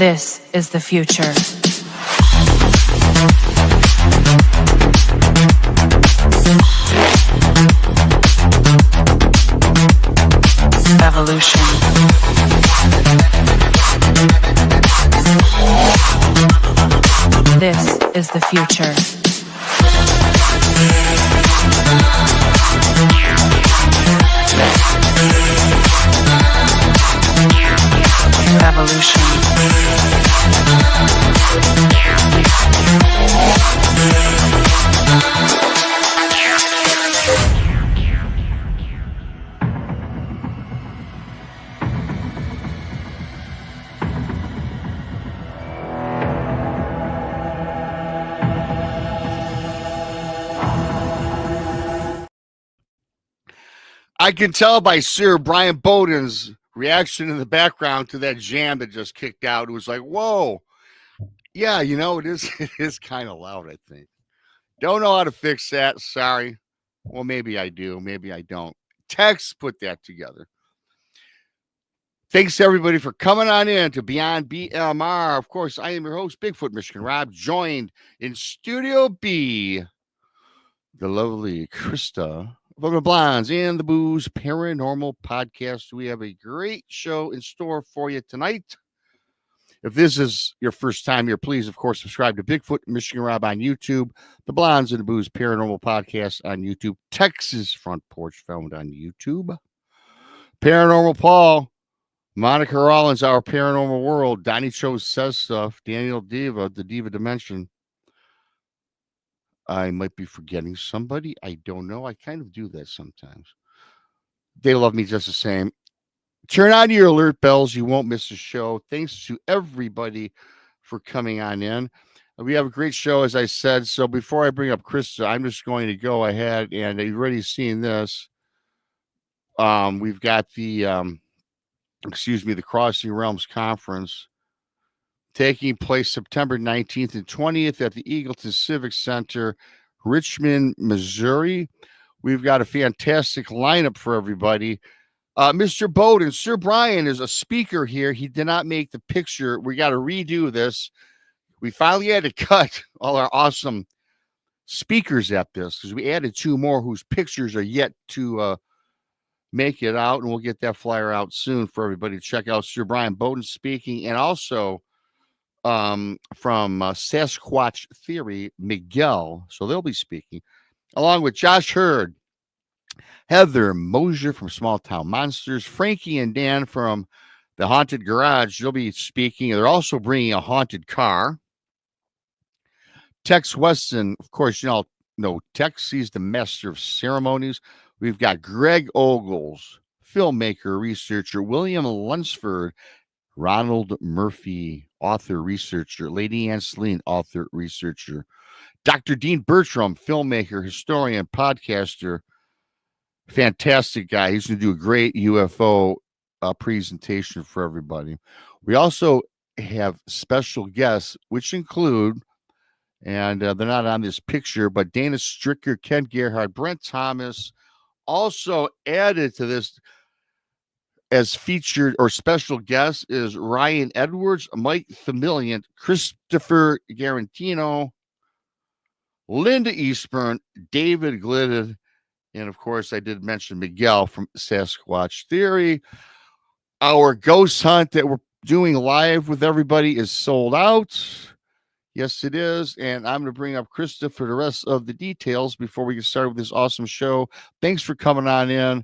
This is the future. Evolution. This is the future. Evolution. I can tell by Sir Bryan Bowden's reaction in the background to that jam that just kicked out. It was like, whoa. Yeah, you know, it is kind of loud, I think. Don't know how to fix that. Sorry. Well, maybe I do. Maybe I don't. Tex put that together. Thanks, everybody, for coming on in to Beyond BMR. Of course, I am your host, Bigfoot Michigan Rob, joined in Studio B, the lovely Krista from the Blondes and the Booze Paranormal Podcast. We have a great show in store for you tonight. If this is your first time here, please, of course, subscribe to Bigfoot Michigan Rob on YouTube, the Blondes and the Booze Paranormal Podcast on YouTube, Texas Front Porch found on YouTube, Paranormal Paul, Monica Rollins, Our Paranormal World, Donnie Cho Says Stuff, Daniel Diva, the Diva Dimension. I might be forgetting somebody. I don't know. I kind of do that sometimes. They love me just the same. Turn on your alert bells. You won't miss a show. Thanks to everybody for coming on in. We have a great show, as I said. So before I bring up Krista, I'm just going to go ahead, and you've already seen this. We've got the, the Crossing Realms Conference taking place September 19th and 20th at the Eagleton Civic Center, Richmond, Missouri. We've got a fantastic lineup for everybody. Mr. Bowden, Sir Bryan is a speaker here. He did not make the picture. We got to redo this. We finally had to cut all our awesome speakers at this because we added two more whose pictures are yet to make it out, and we'll get that flyer out soon for everybody to check out. Sir Bryan Bowden speaking, and also from Sasquatch Theory, Miguel. So they'll be speaking, along with Josh Hurd, Heather Mosier from Small Town Monsters, Frankie and Dan from the Haunted Garage. They'll be speaking. They're also bringing a haunted car. Tex Weston, of course, you know Tex. He's the master of ceremonies. We've got Greg Ogles, filmmaker, researcher, William Lunsford, Ronald Murphy, author, researcher, Lady Ann Celine, author, researcher, Dr. Dean Bertram, filmmaker, historian, podcaster, fantastic guy. He's going to do a great UFO presentation for everybody. We also have special guests, which include, and they're not on this picture, but Dana Stricker, Ken Gerhard, Brent Thomas. Also added to this as featured or special guest is Ryan Edwards, Mike Familiant, Christopher Garantino, Linda Eastburn, David Glidden, and of course I did mention Miguel from Sasquatch Theory. Our ghost hunt that we're doing live with everybody is sold out. Yes, it is. And I'm going to bring up Krista for the rest of the details before we get started with this awesome show. Thanks for coming on in.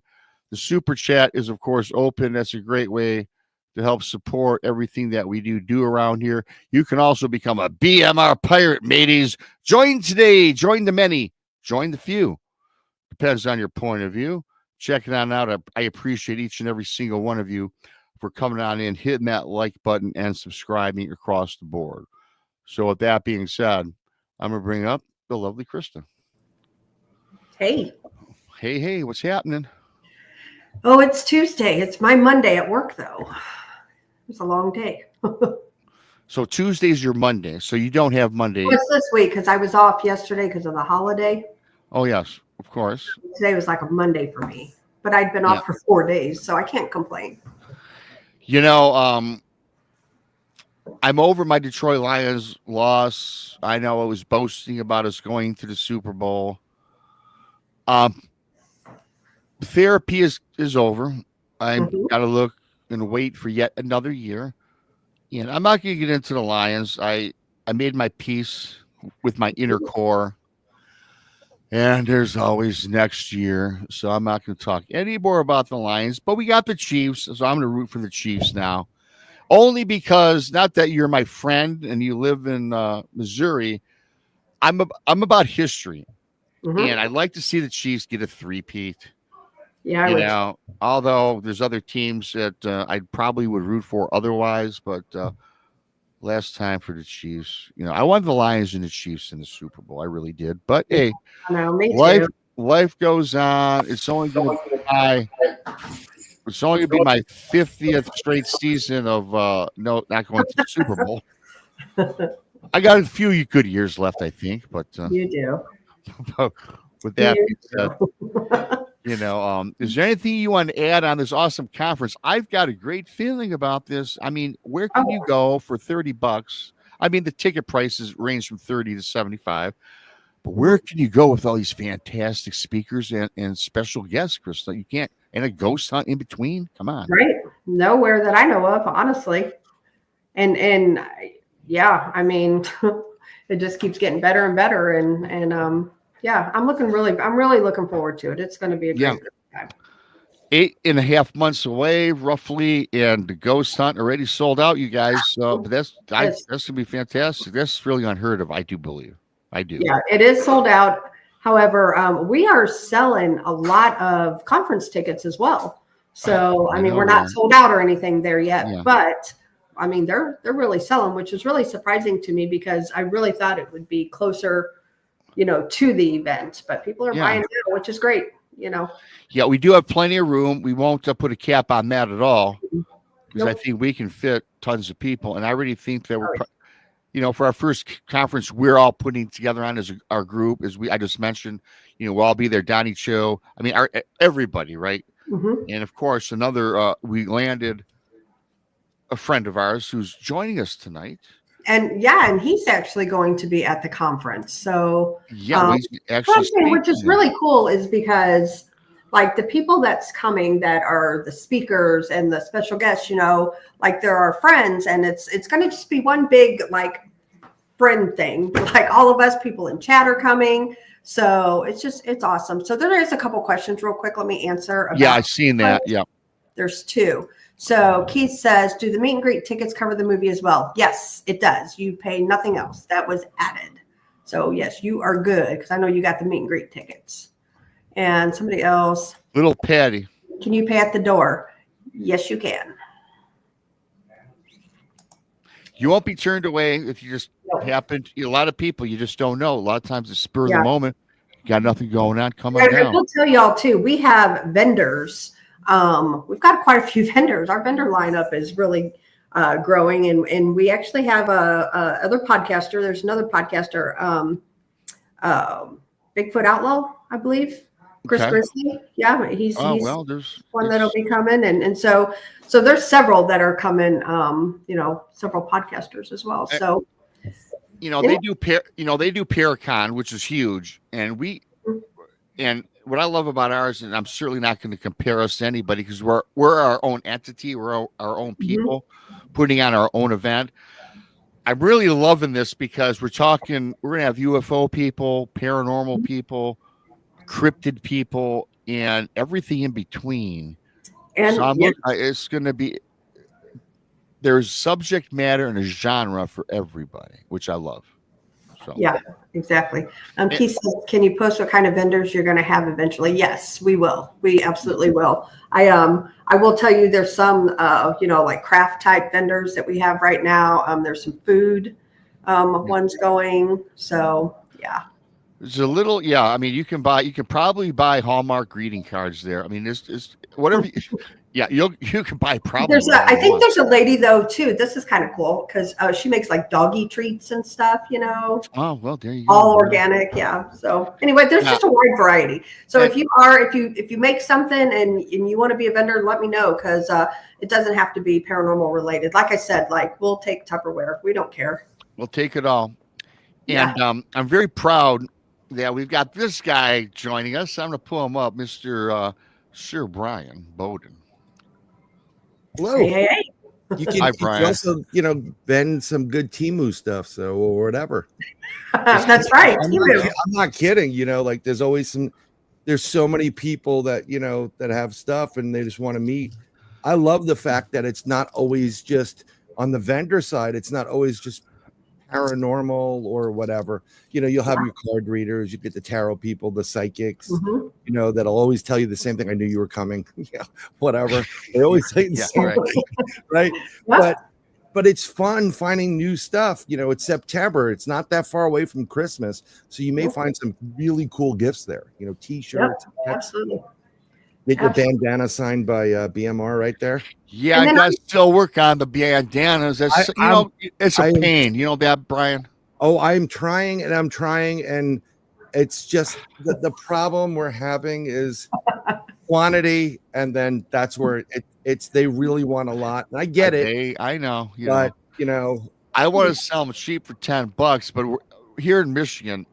The super chat is, of course, open. That's a great way to help support everything that we do around here. You can also become a BMR pirate, mateys. Join today. Join the many. Join the few. Depends on your point of view. Check it on out. I appreciate each and every single one of you for coming on in, hitting that like button, and subscribing across the board. So with that being said, I'm going to bring up the lovely Krista. Hey. Hey, what's happening? Oh, it's Tuesday. It's my Monday at work, though. It's a long day. So Tuesday's your Monday. So you don't have Monday. Well, it's this week because I was off yesterday because of the holiday. Oh, yes, of course. Today was like a Monday for me. But I'd been off for 4 days, so I can't complain. You know, I'm over my Detroit Lions loss. I know I was boasting about us going to the Super Bowl. Therapy is over. I've Mhm. got to look and wait for yet another year. And I'm not going to get into the Lions. I made my peace with my inner core. And there's always next year. So I'm not going to talk any more about the Lions, but we got the Chiefs. So I'm going to root for the Chiefs now. Only because, not that you're my friend and you live in Missouri, I'm about history. Mhm. And I'd like to see the Chiefs get a three-peat. Yeah, I would. Although there's other teams that I probably would root for otherwise, but last time for the Chiefs, I wanted the Lions and the Chiefs in the Super Bowl. I really did. But hey, I know, me life too. life goes on. It's only gonna be my 50th straight season of no, not going to the Super Bowl. I got a few good years left, I think. But You do. with that You being said, do. is there anything you want to add on this awesome conference? I've got a great feeling about this. I mean, where can you Oh, go for $30? I mean, the ticket prices range from 30 to 75, but where can you go with all these fantastic speakers and special guests, Crystal? You can't, and a ghost hunt in between. Come on. right. Nowhere that I know of, honestly. And yeah, I mean, it just keeps getting better and better. And yeah, I'm really looking forward to it. It's going to be a Yeah. great time. 8.5 months away, roughly, and the ghost hunt already sold out, you guys. But that's gonna be fantastic. That's really unheard of. I do believe. I do. Yeah, it is sold out. However, we are selling a lot of conference tickets as well. So, I mean, we're not sold out or anything there yet, but I mean, they're really selling, which is really surprising to me because I really thought it would be closer, to the event. But people are buying now, which is great. Yeah, we do have plenty of room. We won't put a cap on that at all because I think we can fit tons of people. And I really think that we're, for our first conference, we're all putting together on as our group, I just mentioned, we'll all be there. Donnie Cho, I mean, everybody, right? Mm-hmm. And of course, we landed a friend of ours who's joining us tonight. And yeah, and he's actually going to be at the conference. So yeah, he's actually which is really cool is because like the people that's coming that are the speakers and the special guests, like they're our friends, and it's going to just be one big like friend thing. Like all of us people in chat are coming. So it's awesome. So there is a couple questions real quick. Let me answer. I've seen that. Yeah. There's two. So Keith says, do the meet and greet tickets cover the movie as well? Yes, it does. You pay nothing else. That was added. So yes, you are good because I know you got the meet and greet tickets. And somebody else. Little Patty. Can you pay at the door? Yes, you can. You won't be turned away if you just happen to, a lot of people, you just don't know. A lot of times it's spur of the moment. You got nothing going on. Come on down. I will tell y'all too, we have vendors. We've got quite a few vendors. Our vendor lineup is really growing, and we actually have a other podcaster. There's another podcaster, Bigfoot Outlaw, I believe. Chris Grizzly. Yeah, he's there's one that'll be coming. And so there's several that are coming, several podcasters as well. So they do Paracon, which is huge. And what I love about ours, and I'm certainly not going to compare us to anybody because we're our own entity, we're our own people putting on our own event. I'm really loving this because we're going to have UFO people, paranormal people, cryptid people, and everything in between. And so it's going to be, there's subject matter and a genre for everybody, which I love. So. Yeah, exactly. Keith says, can you post what kind of vendors you're going to have eventually? Yes, we will. We absolutely will. I will tell you there's some, like craft type vendors that we have right now. There's some food ones going. So, yeah. There's a little, I mean, you can probably buy Hallmark greeting cards there. I mean, it's whatever. Yeah, you can buy probably. I think there's a lady though too. This is kind of cool because she makes like doggy treats and stuff. Oh well, there you go. All organic, yeah. So anyway, there's just a wide variety. So if you make something and you want to be a vendor, let me know because it doesn't have to be paranormal related. Like I said, like we'll take Tupperware. We don't care. We'll take it all. And I'm very proud that we've got this guy joining us. I'm going to pull him up, Mr. Sir Bryan Bowden. Hello. Hey. You can also, vend some good Temu stuff, or whatever. That's right. I'm not kidding. Like there's so many people that, that have stuff and they just want to meet. I love the fact that it's not always just on the vendor side. It's not always just paranormal or whatever. You'll have your card readers, you get the tarot people, the psychics, that'll always tell you the same thing. I knew you were coming. Whatever. They always say the same thing, right? Yeah. But it's fun finding new stuff. It's September. It's not that far away from Christmas. So you may find some really cool gifts there. T-shirts. Yep, absolutely. Get your bandana signed by BMR right there. Yeah, I got to still work on the bandanas. It's a pain. You know that, Bryan? Oh, I'm trying, and it's just the problem we're having is quantity, and then that's where it's they really want a lot. And I get it. I know. But I want to sell them cheap for $10, but here in Michigan,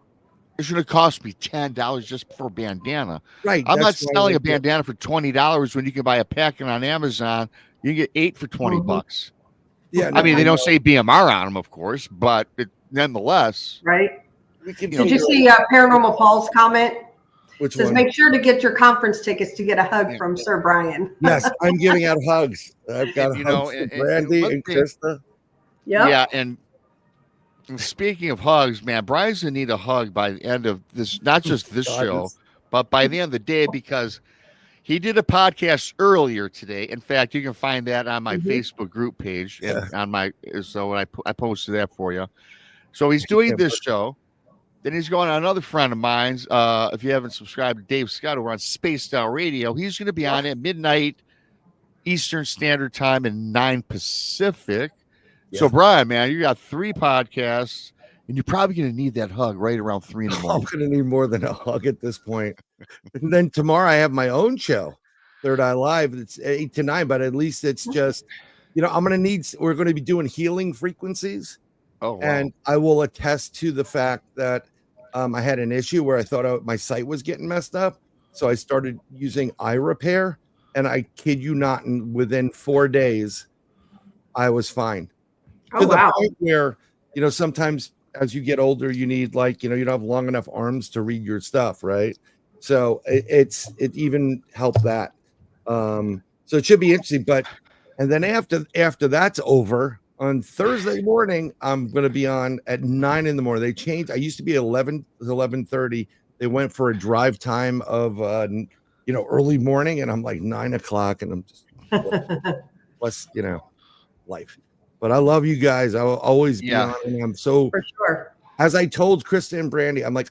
it's going to cost me $10 just for a bandana. Right. I'm not selling a bandana for $20 when you can buy a packet on Amazon. You can get 8 for $20. Yeah. I mean, they don't say BMR on them, of course, but nonetheless. Right. Did you see Paranormal Paul's comment? Which says, one? Make sure to get your conference tickets to get a hug from Sir Bryan. Yes, I'm giving out hugs. I've got hugs from Brandy and Krista. Yeah. And speaking of hugs, man, Bryan's gonna need a hug by the end of this, not just this show, but by the end of the day, because he did a podcast earlier today. In fact, you can find that on my Facebook group page and on I posted that for you. So he's doing this show. Then he's going on another friend of mine's. If you haven't subscribed to Dave Scott over on Spaced Out Radio, he's going to be on at midnight Eastern Standard Time and 9 Pacific. Yeah. So, Bryan, man, you got 3 podcasts, and you're probably going to need that hug right around 3 in the morning. I'm going to need more than a hug at this point. And then tomorrow I have my own show, Third Eye Live. It's 8 to 9, but at least it's just, we're going to be doing healing frequencies. Oh, wow. And I will attest to the fact that I had an issue where I thought my site was getting messed up. So I started using eye repair, and I kid you not, within 4 days, I was fine. Oh, wow. The point where, sometimes as you get older, you need you don't have long enough arms to read your stuff, right? So it even helped that. So it should be interesting. And then after that's over, on Thursday morning, I'm going to be on at 9 in the morning. They changed. I used to be 11 to 11:30. They went for a drive time of, early morning, and I'm like 9 o'clock, and I'm just, what's, life. But I love you guys. I will always be on, and I'm so, for sure. As I told Krista and Brandy, I'm like,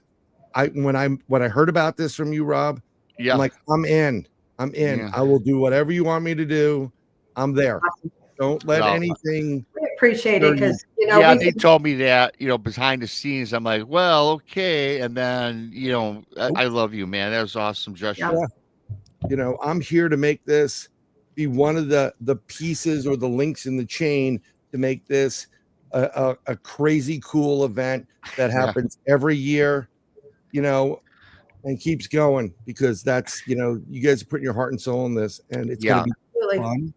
when I heard about this from you, Rob, I'm like, I'm in. Yeah. I will do whatever you want me to do. I'm there. Awesome. Don't let anything. We appreciate it because they told me that behind the scenes. I'm like, well, okay, and then I love you, man. That was awesome, Joshua. Yeah. I'm here to make this be one of the pieces or the links in the chain to make this a crazy cool event that happens every year, and keeps going because that's you guys are putting your heart and soul in this, and it's gonna be fun.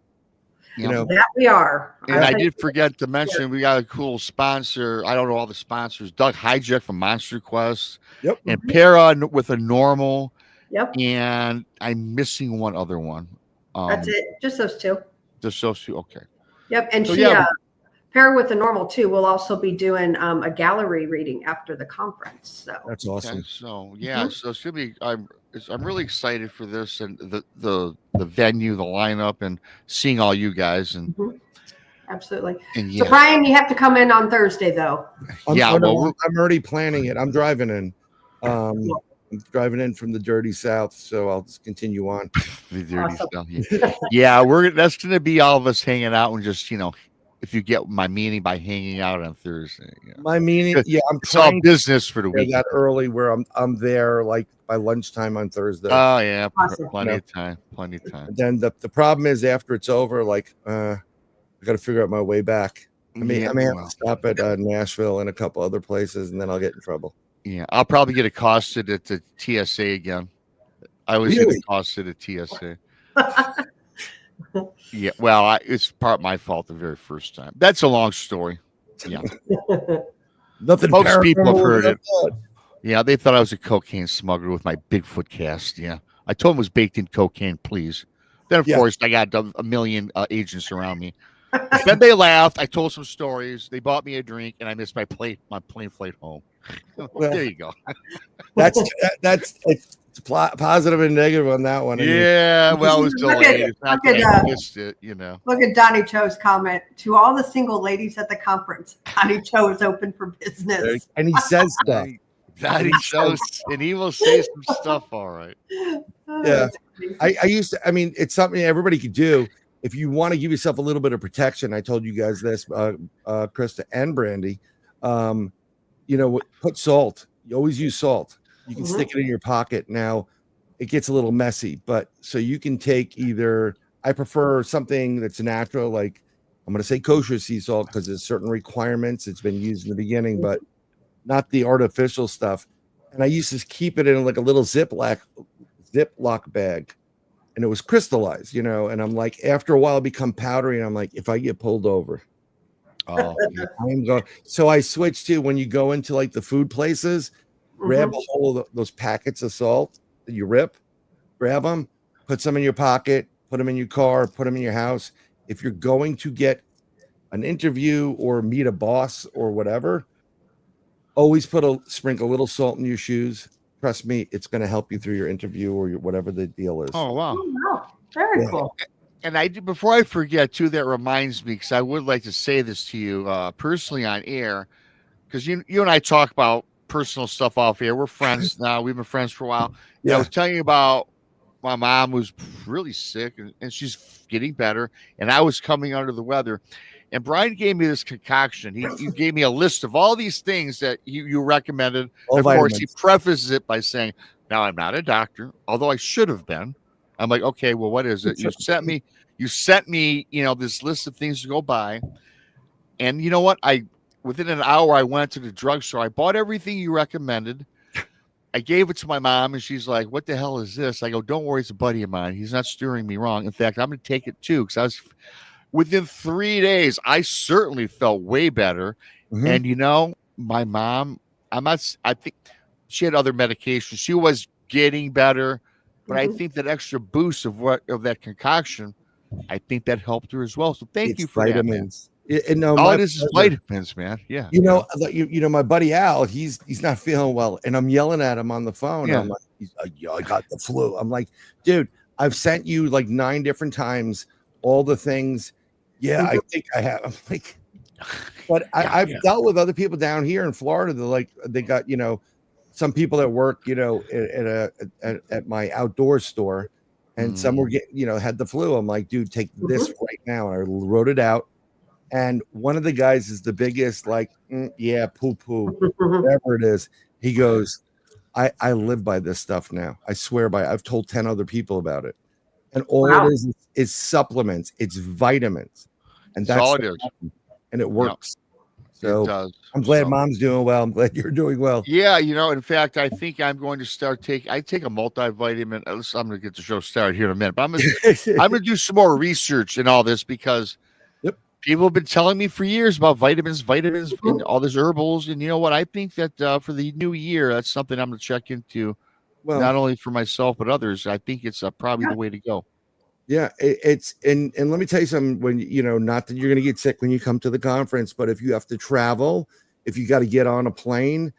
That we are. And I did forget to mention we got a cool sponsor. I don't know all the sponsors. Doug Hijack from Monster Quest. Yep. And Para with a normal. Yep. And I'm missing one other one. That's it. Just those 2. Just those 2. Okay. Yep. And Para with a normal too will also be doing a gallery reading after the conference. So that's awesome. Okay. So so it should be. I'm really excited for this and the venue, the lineup, and seeing all you guys. And absolutely. And so Bryan, you have to come in on Thursday though. I'm already planning it. I'm driving in. I'm driving in from the dirty South, so I'll just continue on. The dirty stuff. Yeah, that's going to be all of us hanging out and just, if you get my meaning by hanging out on Thursday. My meaning, I'm it's all business for the week. That early where I'm there like by lunchtime on Thursday. Oh yeah, plenty of time. And then the problem is after it's over, like I got to figure out my way back. I may have to stop at Nashville and a couple other places, and then I'll get in trouble. Yeah, I'll probably get accosted at the TSA again. I always get accosted at TSA. Yeah, well, it's part my fault the very first time. That's a long story. Yeah. Nothing. Most people have heard it. Yeah, they thought I was a cocaine smuggler with my Bigfoot cast. Yeah, I told them it was baked in cocaine, please. Then, of course, I got a million agents around me. Then they laughed. I told some stories. They bought me a drink, and I missed my plane flight home. Well, there you go. That's it's positive and negative on that one. Yeah, well, it was delayed. It's not that I missed it, Look at Donnie Cho's comment. To all the single ladies at the conference, Donnie Cho is open for business. And he says stuff. Donnie Cho, and he will say some stuff, all right. Yeah. It's something everybody could do. If you want to give yourself a little bit of protection, I told you guys this, Krista and Brandy, put salt. You always use salt. You can stick it in your pocket. Now, it gets a little messy, but so you can take I prefer something that's natural, like I'm going to say kosher sea salt because there's certain requirements. It's been used in the beginning, but not the artificial stuff. And I used to keep it in like a little Ziploc bag. And it was crystallized, and I'm like, after a while, it become powdery. And I'm like, if I get pulled over, I'm going. So I switched to when you go into like the food places, grab a whole of those packets of salt that you rip, grab them, put some in your pocket, put them in your car, put them in your house. If you're going to get an interview or meet a boss or whatever, always sprinkle a little salt in your shoes. Trust me, it's going to help you through your interview or whatever the deal is. Oh, wow. Oh, wow. Very cool. And before I forget, too, that reminds me, because I would like to say this to you personally on air, because you and I talk about personal stuff off air. We're friends now. We've been friends for a while. Yeah. I was telling you about my mom was really sick, and she's getting better, and I was coming under the weather. And Bryan gave me this concoction. He gave me a list of all these things that you recommended. Of course, he prefaces it by saying, now, I'm not a doctor, although I should have been. I'm like, okay, well, what is it? You sent me, this list of things to go buy. And you know what? Within an hour, I went to the drugstore. I bought everything you recommended. I gave it to my mom, and she's like, what the hell is this? I go, don't worry, it's a buddy of mine. He's not steering me wrong. In fact, I'm going to take it, too, because within 3 days, I certainly felt way better. And, my mom, I think she had other medications. She was getting better, but I think that extra boost of that concoction, I think that helped her as well. So thank you for vitamins. All it is vitamins, man. Yeah. My buddy Al, he's not feeling well, and I'm yelling at him on the phone. Yeah. I'm like, I got the flu. I'm like, dude, I've sent you like 9 different times all the things. Yeah, I think I have. I'm like, but I've dealt with other people down here in Florida. They got some people that work at my outdoor store, and some were had the flu. I'm like, dude, take this right now. And I wrote it out. And one of the guys is the biggest, poo, whatever it is. He goes, I live by this stuff now. I swear by it. I've told 10 other people about it. And all it is supplements. It's vitamins. And that's all it is. And it works. So it does. I'm glad Mom's doing well. I'm glad you're doing well. Yeah, in fact, I think I'm going to start I take a multivitamin. I'm going to get the show started here in a minute. But I'm going to do some more research in all this because people have been telling me for years about vitamins, and all these herbals. And you know what? I think that for the new year, that's something I'm going to check into, not only for myself, but others. I think it's probably the way to go. Yeah, it's and let me tell you something. When not that you're going to get sick when you come to the conference, but if you have to travel, if you got to get on a plane,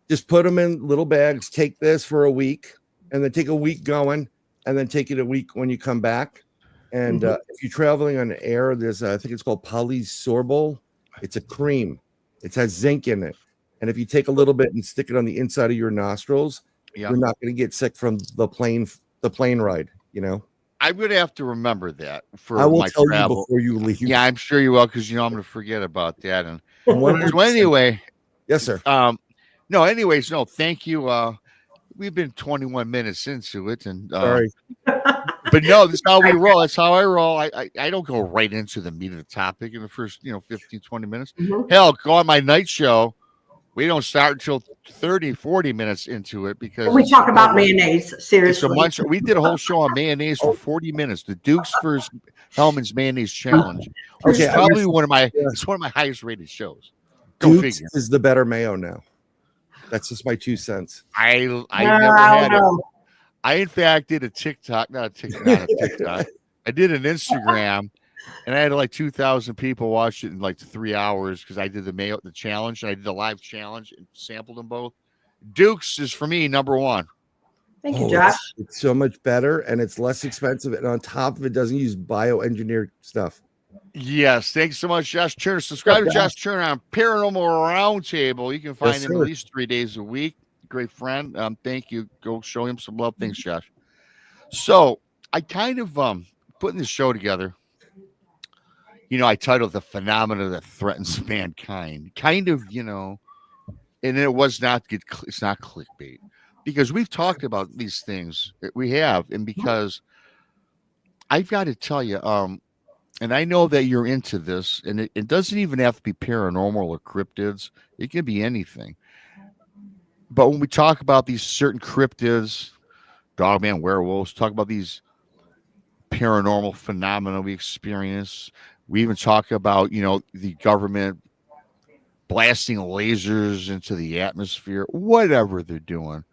just put them in little bags. Take this for a week, and then take a week going, and then take it a week when you come back. And if you're traveling on air, there's I think it's called polysorbol. It's a cream. It has zinc in it. And if you take a little bit and stick it on the inside of your nostrils, you're not going to get sick from the plane ride, you know. I'm going to have to remember that for I will my tell travel. you before you leave. Yeah, I'm sure you will, because I'm going to forget about that. And so anyway, yes, sir. No, thank you. We've been 21 minutes into it, and sorry. But no, this is how we roll. That's how I roll. I don't go right into the meat of the topic in the first 15, 20 minutes. Mm-hmm. Hell, go on my night show. We don't start until 30, 40 minutes into it, because we talk about mayonnaise. Seriously, we did a whole show on mayonnaise for 40 minutes. The Dukes versus Hellman's mayonnaise challenge. Which is probably one of my highest rated shows. Dukes is the better mayo now. That's just my 2 cents. I never had it. I in fact did a TikTok, not a TikTok. I did an Instagram, and I had like 2,000 people watch it in like 3 hours, because I did the challenge, and I did the live challenge and sampled them both. Dukes is for me number one. Thank you, Josh. It's so much better, and it's less expensive, and on top of it, doesn't use bioengineered stuff. Yes, thanks so much, Josh Turner. Subscribe to Josh Turner on Paranormal Roundtable. You can find him at least 3 days a week. Great friend. Thank you. Go show him some love. Thanks, Josh. So I kind of putting this show together. I titled The Phenomena That Threatens Mankind. Kind of, and it was not good. It's not clickbait, because we've talked about these things. We have, and because I've got to tell you, and I know that you're into this, and it doesn't even have to be paranormal or cryptids. It can be anything. But when we talk about these certain cryptids, dogman, werewolves, talk about these paranormal phenomena we experience. We even talk about, the government blasting lasers into the atmosphere, whatever they're doing.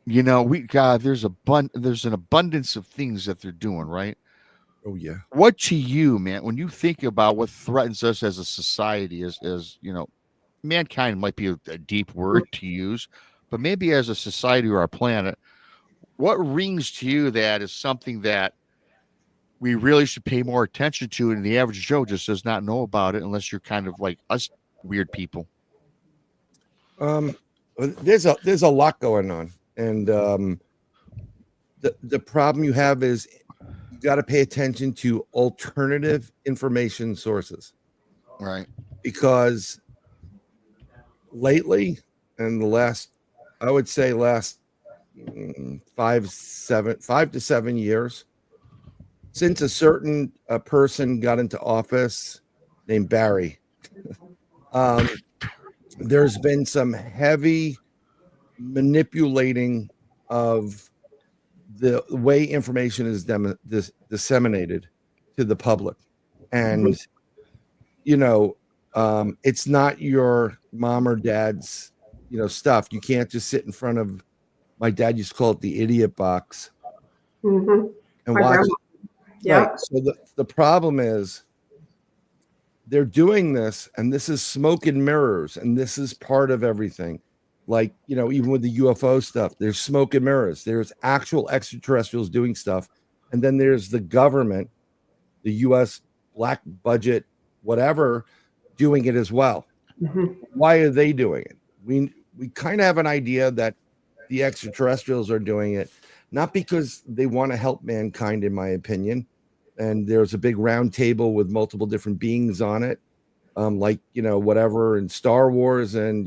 There's an abundance of things that they're doing, right? Oh yeah. What to you, man, when you think about what threatens us as a society, as mankind might be a deep word to use, but maybe as a society or our planet, what rings to you that is something that we really should pay more attention to, and the average Joe just does not know about it, unless you're kind of like us weird people? There's a lot going on, and the problem you have is you got to pay attention to alternative information sources, right? Because lately, and I would say last 5 to 7 years, since a certain person got into office named Barry, there's been some heavy manipulating of the way information is disseminated to the public. And it's not your mom or dad's stuff. You can't just sit in front of, my dad used to call it the idiot box, and watch. Yeah. Right. So the problem is they're doing this, and this is smoke and mirrors, and this is part of everything. Like, even with the UFO stuff, there's smoke and mirrors. There's actual extraterrestrials doing stuff. And then there's the government, the U.S. black budget, whatever, doing it as well. Mm-hmm. Why are they doing it? We kind of have an idea that the extraterrestrials are doing it, not because they want to help mankind, in my opinion. And there's a big round table with multiple different beings on it. Whatever in Star Wars, and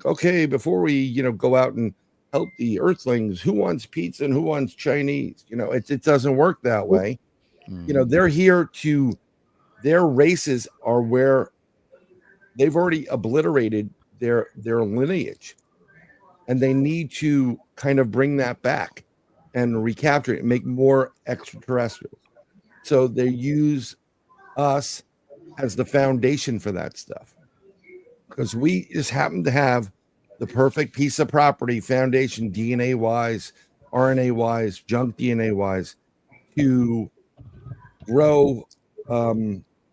okay, before we go out and help the Earthlings, who wants pizza and who wants Chinese? It doesn't work that way. Mm-hmm. They're here their races are where they've already obliterated their lineage, and they need to kind of bring that back and recapture it and make more extraterrestrials. So they use us as the foundation for that stuff, because we just happen to have the perfect piece of property, foundation, DNA wise, RNA wise, junk DNA wise, to grow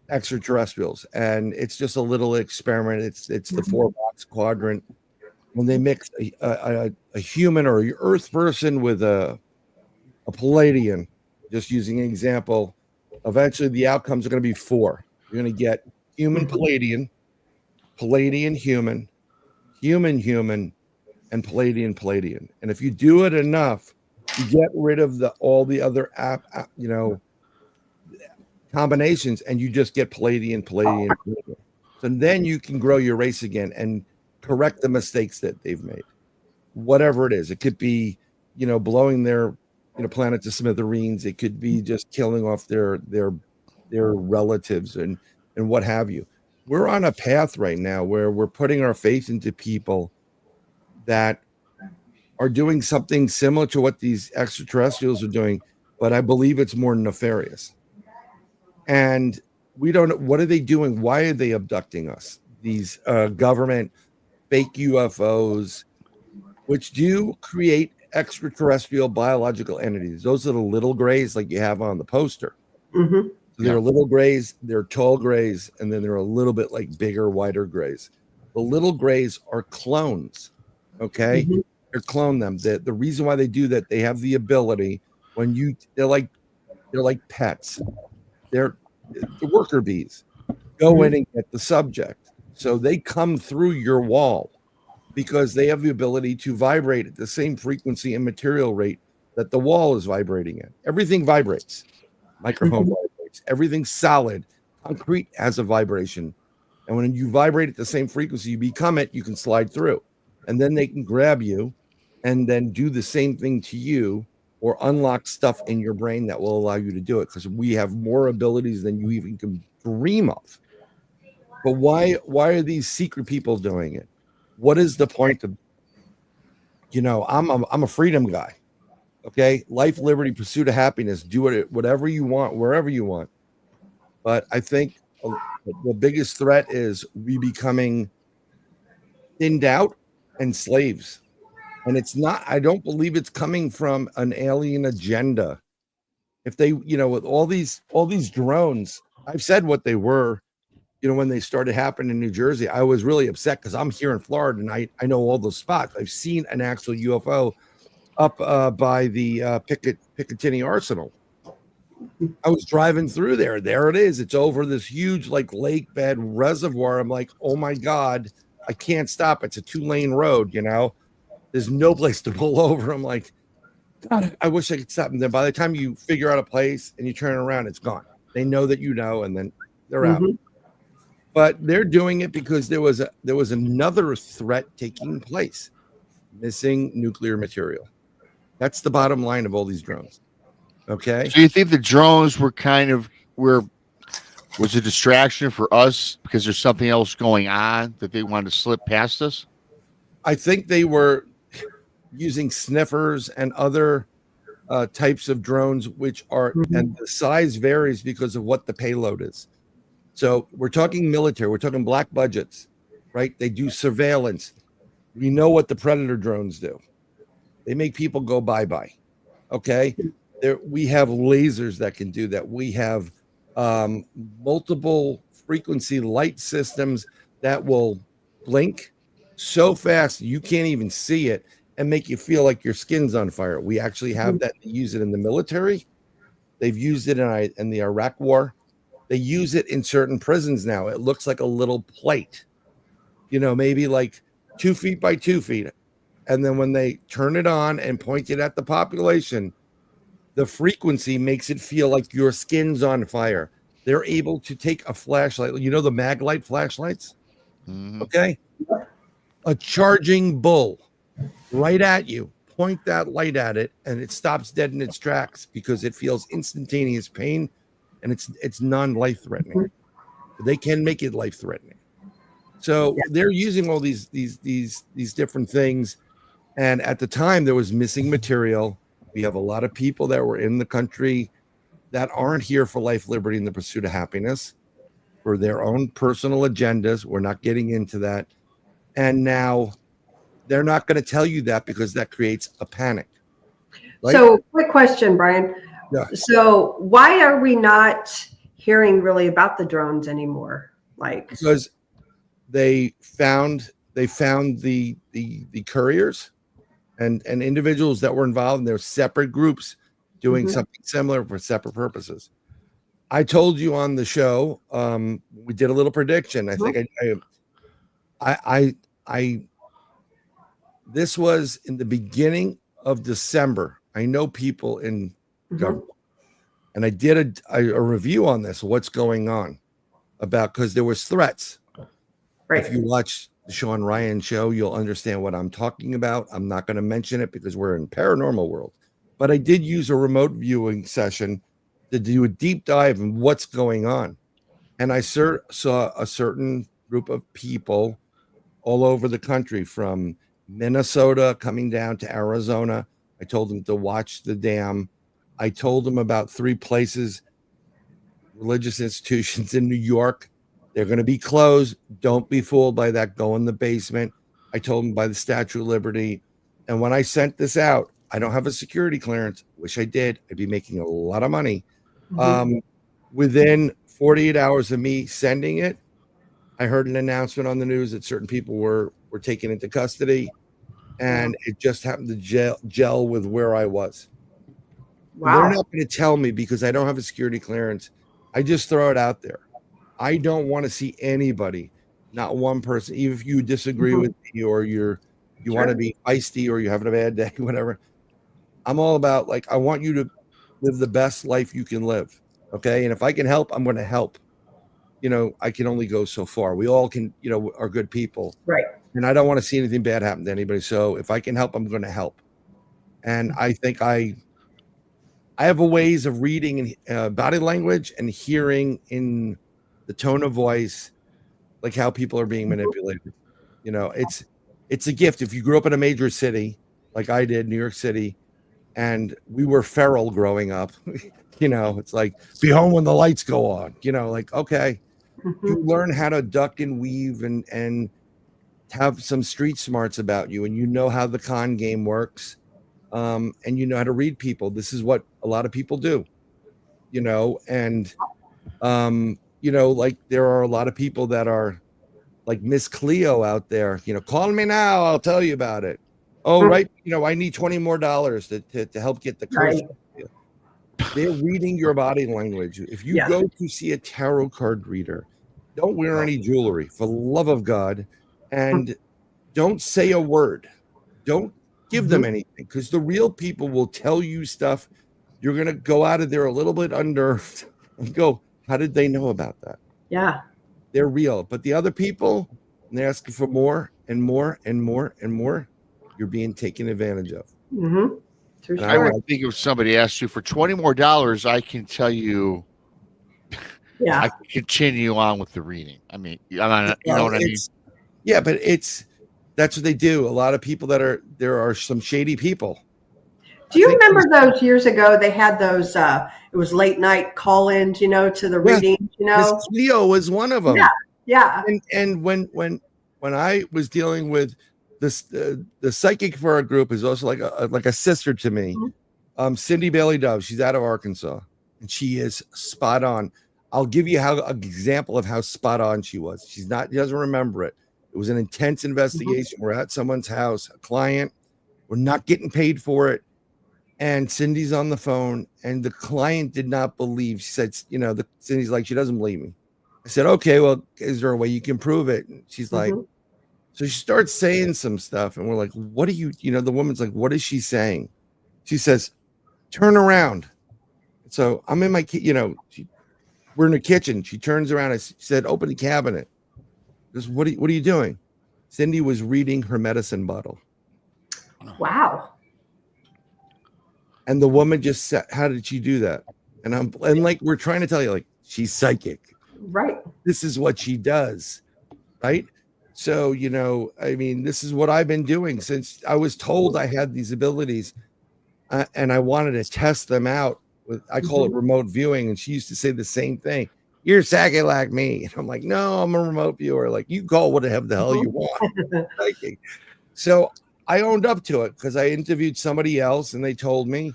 extraterrestrials. And it's just a little experiment. It's the 4-box quadrant. When they mix a human or an Earth person with a Palladian, just using an example, eventually the outcomes are going to be 4. You're going to get human Palladian human, human, and Palladian. And if you do it enough, you get rid of all the other combinations, and you just get Palladian. So then you can grow your race again and correct the mistakes that they've made. Whatever it is, it could be, blowing their planet to smithereens. It could be just killing off their relatives and what have you. We're on a path right now where we're putting our faith into people that are doing something similar to what these extraterrestrials are doing, but I believe it's more nefarious. And we don't know, what are they doing? Why are they abducting us? These government fake UFOs, which do create extraterrestrial biological entities. Those are the little grays like you have on the poster. Mm-hmm. So they're little grays, they're tall grays, and then they're a little bit like bigger, wider grays. The little grays are clones. Okay. Mm-hmm. They're clone them. The reason why they do that, they have the ability they're like pets. They're the worker bees. Go in and get the subject. So they come through your wall because they have the ability to vibrate at the same frequency and material rate that the wall is vibrating at. Everything vibrates. Microphone vibrates. Everything solid. Concrete has a vibration. And when you vibrate at the same frequency, you become it, you can slide through. And then they can grab you and then do the same thing to you or unlock stuff in your brain that will allow you to do it, because we have more abilities than you even can dream of. But why are these secret people doing it? What is the point of, I'm a freedom guy. Okay. Life, liberty, pursuit of happiness, do it, whatever you want, wherever you want. But I think the biggest threat is we becoming thinned out and slaves. And it's not, I don't believe it's coming from an alien agenda. If they, with all these drones, I've said what they were, when they started happening in New Jersey. I was really upset because I'm here in Florida and I know all those spots. I've seen an actual UFO up by the Picatinny Arsenal. I was driving through there. There it is. It's over this huge lake bed reservoir. I'm like, oh my God, I can't stop. It's a 2-lane road, There's no place to pull over. I'm like, God, I wish I could stop. And then by the time you figure out a place and you turn around, it's gone. They know that and then they're out. But they're doing it because there was another threat taking place, missing nuclear material. That's the bottom line of all these drones. Okay. So you think the drones were was a distraction for us because there's something else going on that they wanted to slip past us? I think they were using sniffers and other types of drones, which are, and the size varies because of what the payload is. So we're talking military, we're talking black budgets, right? They do surveillance. We know what the Predator drones do. They make people go bye-bye. Okay. We have lasers that can do that. We have multiple frequency light systems that will blink so fast you can't even see it and make you feel like your skin's on fire. We actually have that. They use it in the military. They've used it in the Iraq War. They use it in certain prisons now. It looks like a little plate, maybe 2 feet by 2 feet. And then when they turn it on and point it at the population, the frequency makes it feel like your skin's on fire. They're able to take a flashlight, the mag light flashlights. Okay. A charging bull right at you, point that light at it, and it stops dead in its tracks because it feels instantaneous pain, and it's non-life threatening. They can make it life threatening. So they're using all these different things. And at the time there was missing material. We have a lot of people that were in the country that aren't here for life, liberty, and the pursuit of happiness, for their own personal agendas. We're not getting into that. And now they're not going to tell you that because that creates a panic. Right? So quick question, Bryan. Yeah. So why are we not hearing really about the drones anymore? Because they found the couriers and individuals that were involved in their separate groups doing something similar for separate purposes. I told you on the show, we did a little prediction. I think I This was in the beginning of December. I know people in government, and I did a review on this, what's going on about, because there was threats. Right. If you watch the Sean Ryan show, you'll understand what I'm talking about. I'm not going to mention it because we're in paranormal world, but I did use a remote viewing session to do a deep dive in what's going on. And I saw a certain group of people all over the country, from Minnesota coming down to Arizona. I told them to watch the dam. I told them about 3 places, religious institutions in New York. They're going to be closed. Don't be fooled by that. Go in the basement. I told them by the Statue of Liberty. And when I sent this out, I don't have a security clearance. Wish I did. I'd be making a lot of money. Within 48 hours of me sending it, I heard an announcement on the news that certain people were taken into custody, and it just happened to gel with where I was. Wow. They're not going to tell me because I don't have a security clearance. I just throw it out there. I don't want to see anybody, not one person, even if you disagree with me or you want to be feisty or you're having a bad day, whatever. I'm all about, like, I want you to live the best life you can live. Okay. And if I can help, I'm going to help. You know, I can only go so far. We all can, you know, are good people. Right. And I don't want to see anything bad happen to anybody. So if I can help, I'm going to help. And I think I have a ways of reading body language and hearing in the tone of voice, like how people are being manipulated. You know, it's a gift. If you grew up in a major city, like I did, New York City, and we were feral growing up, you know, it's like, be home when the lights go on, you know, like, okay, you learn how to duck and weave and have some street smarts about you, and you know how the con game works. And you know how to read people. This is what a lot of people do, you know, and, you know, like there are a lot of people that are like Miss Cleo out there, you know, call me now, I'll tell you about it. Oh, right. You know, I need $20 more to help get the curse. Right. They're reading your body language. If you go to see a tarot card reader, don't wear any jewelry, for the love of God, and don't say a word. Don't give them anything, because the real people will tell you stuff. You're going to go out of there a little bit unnerved and go, how did they know about that? Yeah. They're real. But the other people, and they're asking for more and more and more and more, you're being taken advantage of. Sure. I would think if somebody asked you for $20 more, I can tell you, I can continue on with the reading. I mean, you know what I mean? Yeah, but that's what they do. A lot of people there are some shady people. Do you remember those years ago? They had those, it was late night call-ins, you know, to the readings, you know. Miss Cleo was one of them. Yeah. Yeah. And when I was dealing with this, the psychic for our group is also like a sister to me. Cindy Bailey Dove. She's out of Arkansas, and she is spot on. I'll give you an example of how spot on she was. She doesn't remember it. It was an intense investigation. We're at someone's house, a client. We're not getting paid for it. And Cindy's on the phone, and the client did not believe. She said, you know, Cindy's like, she doesn't believe me. I said, okay, well, is there a way you can prove it? And she's like, so she starts saying some stuff, and we're like, what are you, you know, the woman's like, what is she saying? She says, turn around. So I'm in my, you know, we're in the kitchen. She turns around. I said, open the cabinet. Goes, what are you doing? Cindy was reading her medicine bottle. Wow. And the woman just said, how did she do that? And like, we're trying to tell you, like, she's psychic. Right. This is what she does. Right. So, you know, I mean, this is what I've been doing since I was told I had these abilities, and I wanted to test them out. I call it remote viewing. And she used to say the same thing. You're psychic like me. And I'm like, no, I'm a remote viewer. Like, you call whatever the hell you want. So I owned up to it because I interviewed somebody else, and they told me,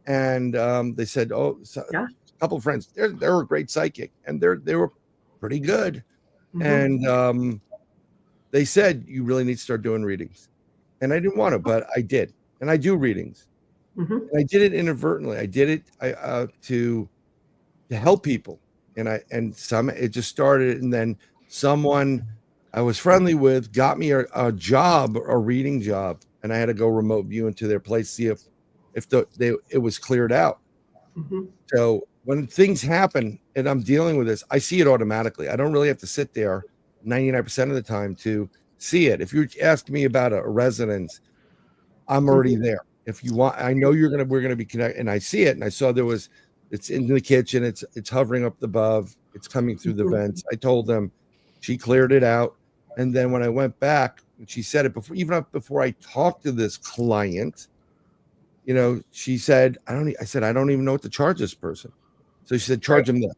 and they said, a couple of friends, they're a great psychic, and they were pretty good. And they said, you really need to start doing readings. And I didn't want to, but I did. And I do readings. And I did it inadvertently. I did it to help people. And it just started. And then someone I was friendly with got me a job, a reading job. and I had to go remote view into their place, see if it was cleared out. Mm-hmm. So when things happen and I'm dealing with this, I see it automatically. I don't really have to sit there 99% of the time to see it. If you ask me about a residence, I'm already there. If you want, I know we're going to be connected, and I see it. And I saw it's in the kitchen. It's hovering up above. It's coming through the vents. I told them, she cleared it out. And then when I went back, she said it before I talked to this client, she said, I said, I don't even know what to charge this person. So she said, charge him that.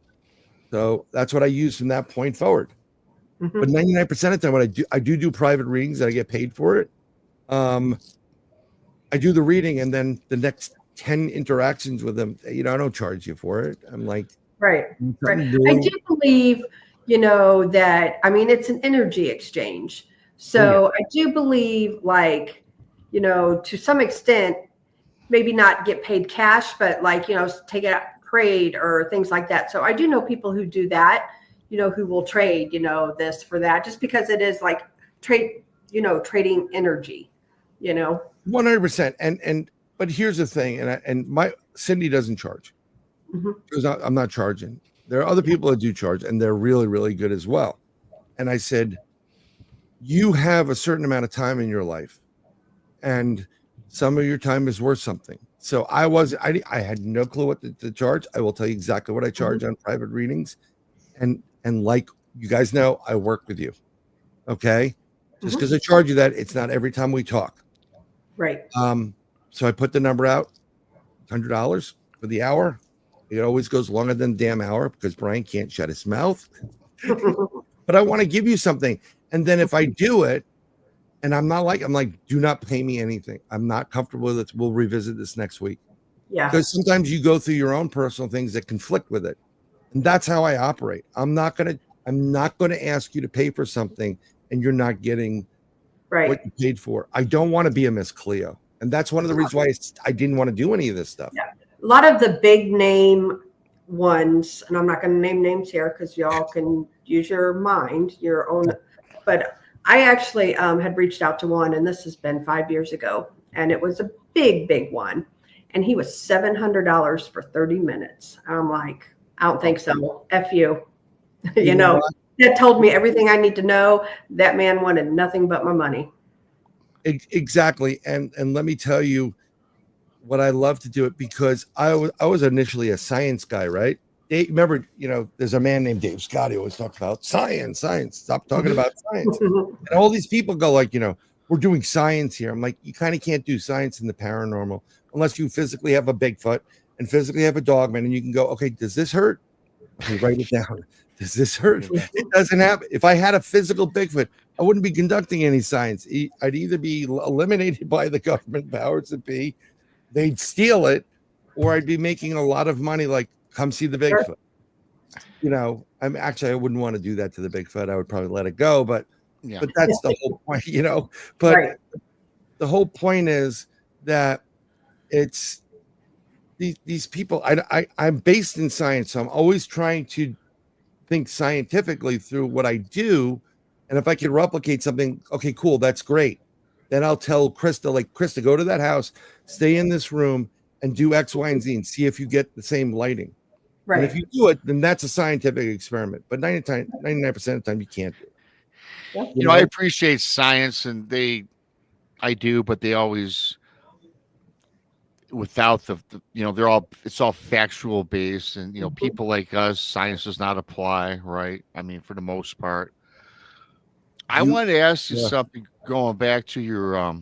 So that's what I use from that point forward. Mm-hmm. But 99% of the time, when I do private readings and I get paid for it, I do the reading, and then the next 10 interactions with them, I don't charge you for it. I'm like, right. I do believe, that, it's an energy exchange. So I do believe, like, to some extent, maybe not get paid cash, but like, take it out, trade or things like that. So I do know people who do that, who will trade, this for that, just because it is like trading energy, 100%. But here's the thing. And my Cindy doesn't charge. Mm-hmm. I'm not charging. There are other people that do charge, and they're really, really good as well. And I said, you have a certain amount of time in your life, and some of your time is worth something. So I had no clue what to charge. I will tell you exactly what I charge on private readings. And like you guys know, I work with you. Okay. Just because I charge you that, it's not every time we talk. Right. So I put the number out, $100 for the hour. It always goes longer than the damn hour because Bryan can't shut his mouth. But I want to give you something. And then if I do it, and I'm like, do not pay me anything. I'm not comfortable with it. We'll revisit this next week. Yeah. Because sometimes you go through your own personal things that conflict with it. And that's how I operate. I'm not gonna ask you to pay for something and you're not getting what you paid for. I don't want to be a Miss Cleo. And that's one of the reasons why I didn't want to do any of this stuff. Yeah. A lot of the big name ones, and I'm not going to name names here because y'all can use your mind, your own. But I actually had reached out to one, and this has been 5 years ago, and it was a big one. And he was $700 for 30 minutes. I'm like, I don't think so. F you. That told me everything I need to know. That man wanted nothing but my money. Exactly. And let me tell you what I love to do it, because I was initially a science guy, right? Remember, there's a man named Dave Scott who always talks about science. Stop talking about science. And all these people go like, we're doing science here. I'm like, you kind of can't do science in the paranormal unless you physically have a Bigfoot and physically have a dogman, and you can go, okay, does this hurt? Okay, write it down. Does this hurt? It doesn't happen. If I had a physical Bigfoot, I wouldn't be conducting any science. I'd either be eliminated by the government powers that be, they'd steal it, or I'd be making a lot of money, like, come see the Bigfoot. I wouldn't want to do that to the Bigfoot. I would probably let it go, but that's the whole point, But the whole point is that it's these people. I'm based in science, so I'm always trying to think scientifically through what I do. And if I can replicate something, okay, cool, that's great. Then I'll tell Krista, go to that house, stay in this room, and do X, Y, and Z, and see if you get the same lighting. Right. And if you do it, then that's a scientific experiment. But 99% of the time, you can't do it. I appreciate science, and I do, but they always, without it's all factual based, and people like us, science does not apply, right? I mean, for the most part. I wanted to ask you something, going back to your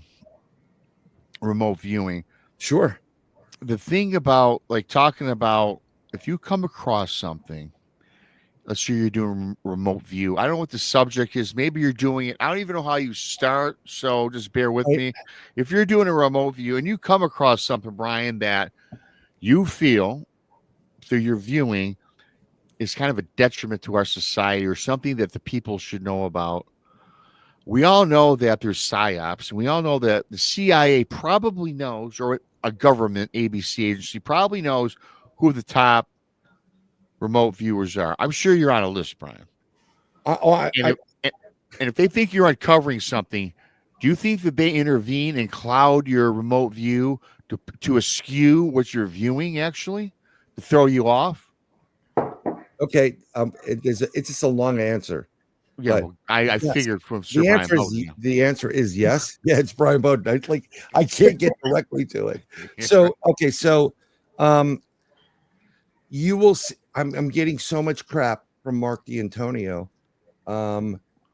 remote viewing. Sure. The thing about, like, talking about, if you come across something, let's say you're doing remote view. I don't know what the subject is. Maybe you're doing it. I don't even know how you start. So just bear with me. If you're doing a remote view and you come across something, Bryan, that you feel through your viewing is kind of a detriment to our society, or something that the people should know about. We all know that there's psyops, and we all know that the CIA probably knows, or a government ABC agency probably knows, who the top remote viewers are. I'm sure you're on a list, Bryan. And if they think you're uncovering something, Do you think that they intervene and cloud your remote view to eschew what you're viewing, actually, to throw you off? Okay, it's just a long answer. Yeah, But well, I yes, figured from Sir the Bryan answer is Bowden. the answer is yes. Yeah, it's Bryan Bowden. I can't get directly to it. So okay, so you will see. I'm getting so much crap from Mark D'Antonio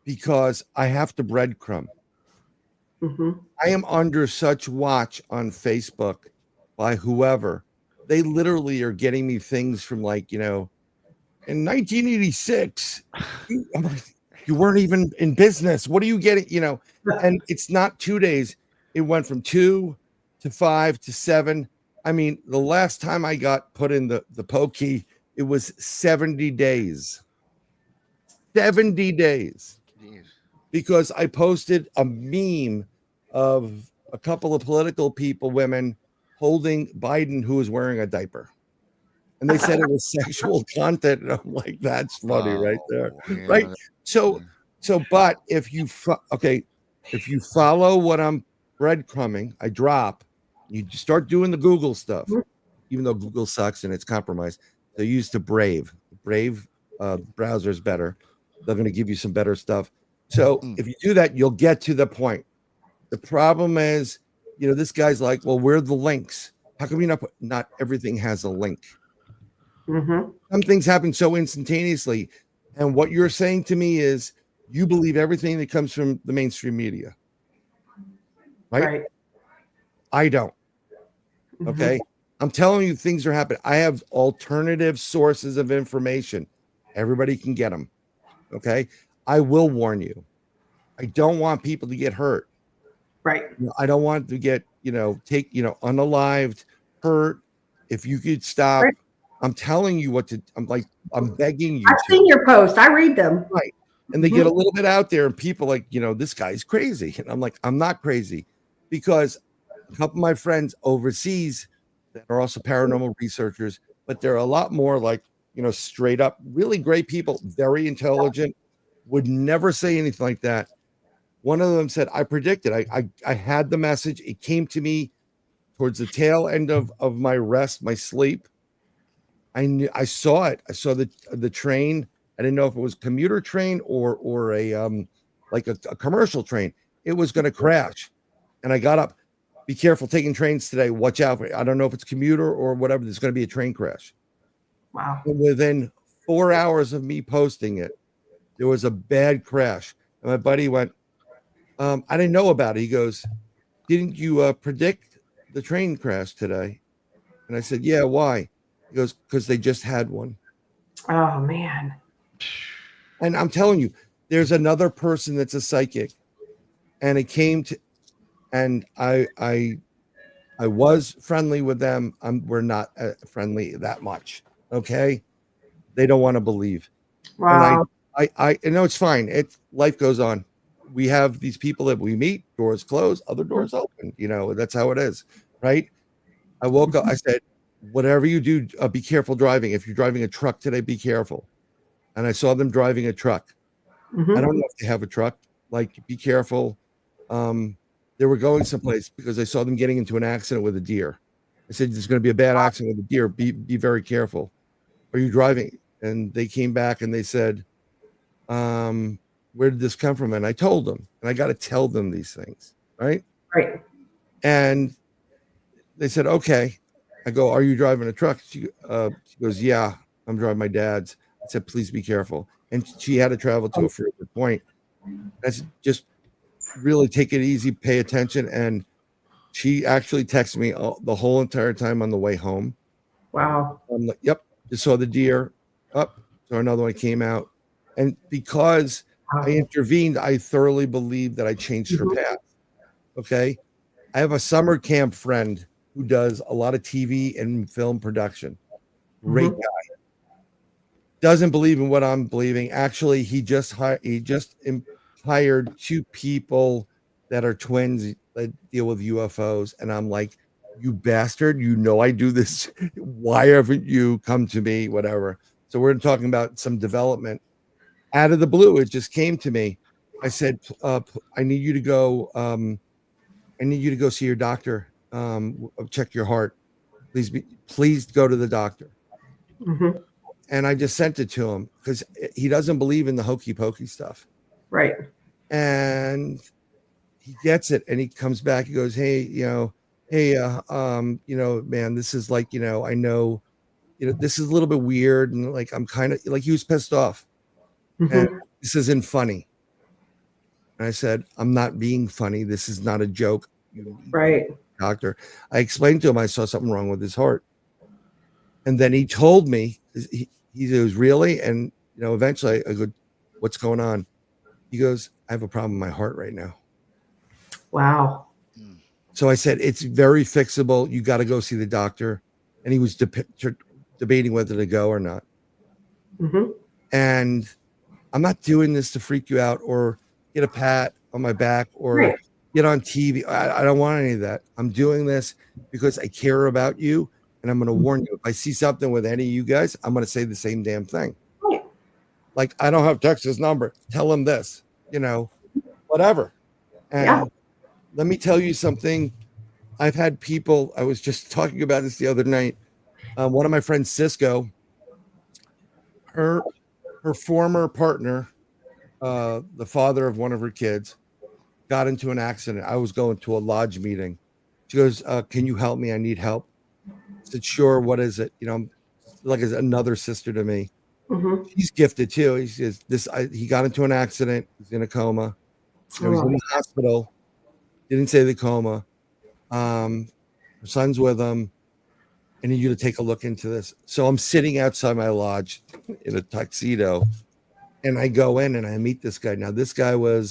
because I have to breadcrumb. I am under such watch on Facebook by whoever. They literally are getting me things from like, in 1986, I'm like, you weren't even in business. What are you getting? And it's not 2 days. It went from 2 to 5 to 7. I mean, the last time I got put in the pokey, it was 70 days. 70 days. Jeez. Because I posted a meme of a couple of political people, women, holding Biden who was wearing a diaper. And they said it was sexual content. And I'm like, that's funny right there. Yeah. Right. So, but if you follow what I'm breadcrumbing, I drop, you start doing the Google stuff, even though Google sucks and it's compromised. They use the Brave browser is better. They're going to give you some better stuff. So if you do that, you'll get to the point. The problem is, this guy's like, well, where are the links? How come not everything has a link? Some things happen so instantaneously. And what you're saying to me is you believe everything that comes from the mainstream media. Right? I don't. Okay. I'm telling you, things are happening. I have alternative sources of information. Everybody can get them. Okay. I will warn you. I don't want people to get hurt. Right. I don't want to get, unalived, hurt. If you could stop, right. I'm telling you what to, I'm begging you. I've seen your posts. I read them. Right. And they get a little bit out there and people like, this guy's crazy. And I'm like, I'm not crazy, because a couple of my friends overseas that are also paranormal researchers, but they're a lot more like, straight up, really great people, very intelligent, would never say anything like that. One of them said, I predicted, I had the message. It came to me towards the tail end of my rest, my sleep. I saw it. I saw the train. I didn't know if it was a commuter train or a like a commercial train. It was going to crash. And I got up. Be careful taking trains today. Watch out. I don't know if it's commuter or whatever. There's going to be a train crash. Wow. And within 4 hours of me posting it, there was a bad crash. And my buddy went, I didn't know about it. He goes, didn't you predict the train crash today? And I said, yeah, why? He goes, because they just had one. Oh, man. And I'm telling you, there's another person that's a psychic. And it came to, and I was friendly with them. We're not friendly that much. Okay. They don't want to believe. Wow. And I know it's fine. Life goes on. We have these people that we meet, doors closed, other doors open. That's how it is. Right. I woke up. I said, whatever you do, be careful driving. If you're driving a truck today, be careful. And I saw them driving a truck. I don't know if they have a truck. Like, be careful. They were going someplace because I saw them getting into an accident with a deer. I said, there's going to be a bad accident with a deer. Be very careful. Are you driving? And they came back and they said, where did this come from? And I told them, and I got to tell them these things. Right. Right. And they said, okay. I go, are you driving a truck? She goes, yeah, I'm driving my dad's. I said, please be careful. And she had to travel to a further point. I said, just really take it easy, pay attention. And she actually texted me the whole entire time on the way home. Wow. I'm like, yep, just saw the deer up. So another one came out. And because I intervened, I thoroughly believe that I changed her path. Okay. I have a summer camp friend who does a lot of TV and film production. Great guy. Doesn't believe in what I'm believing. Actually, he just hired 2 people that are twins that deal with UFOs. And I'm like, you bastard, I do this. Why haven't you come to me? Whatever. So we're talking about some development out of the blue. It just came to me. I said, I need you to go. I need you to go see your doctor. Check your heart. Please go to the doctor. Mm-hmm. And I just sent it to him because he doesn't believe in the hokey pokey stuff. Right. And he gets it, and he comes back. He goes, "Hey, man, this is like, I know, this is a little bit weird, and like I'm kind of like," he was pissed off, and this isn't funny. And I said, "I'm not being funny. This is not a joke." Right. Doctor. I explained to him I saw something wrong with his heart. And then he told me, he goes, "Really?" And, eventually I go, "What's going on?" He goes, "I have a problem with my heart right now." Wow. So I said, "It's very fixable. You got to go see the doctor." And he was debating whether to go or not. Mm-hmm. And I'm not doing this to freak you out or get a pat on my back or get on TV. I don't want any of that. I'm doing this because I care about you. And I'm going to warn you, if I see something with any of you guys, I'm going to say the same damn thing. Right. Like, I don't have Texas number. Tell him this, whatever. And let me tell you something. I've had people, I was just talking about this the other night. One of my friends, Cisco, her former partner, the father of one of her kids, got into an accident. I was going to a lodge meeting. She goes, "Can you help me? I need help." I said, "Sure. What is it?" Like another sister to me. Mm-hmm. She's gifted too. He says, he got into an accident. He's in a coma. He's in the hospital. Didn't say the coma. Her son's with him. I need you to take a look into this. So I'm sitting outside my lodge in a tuxedo, and I go in and I meet this guy. Now, this guy so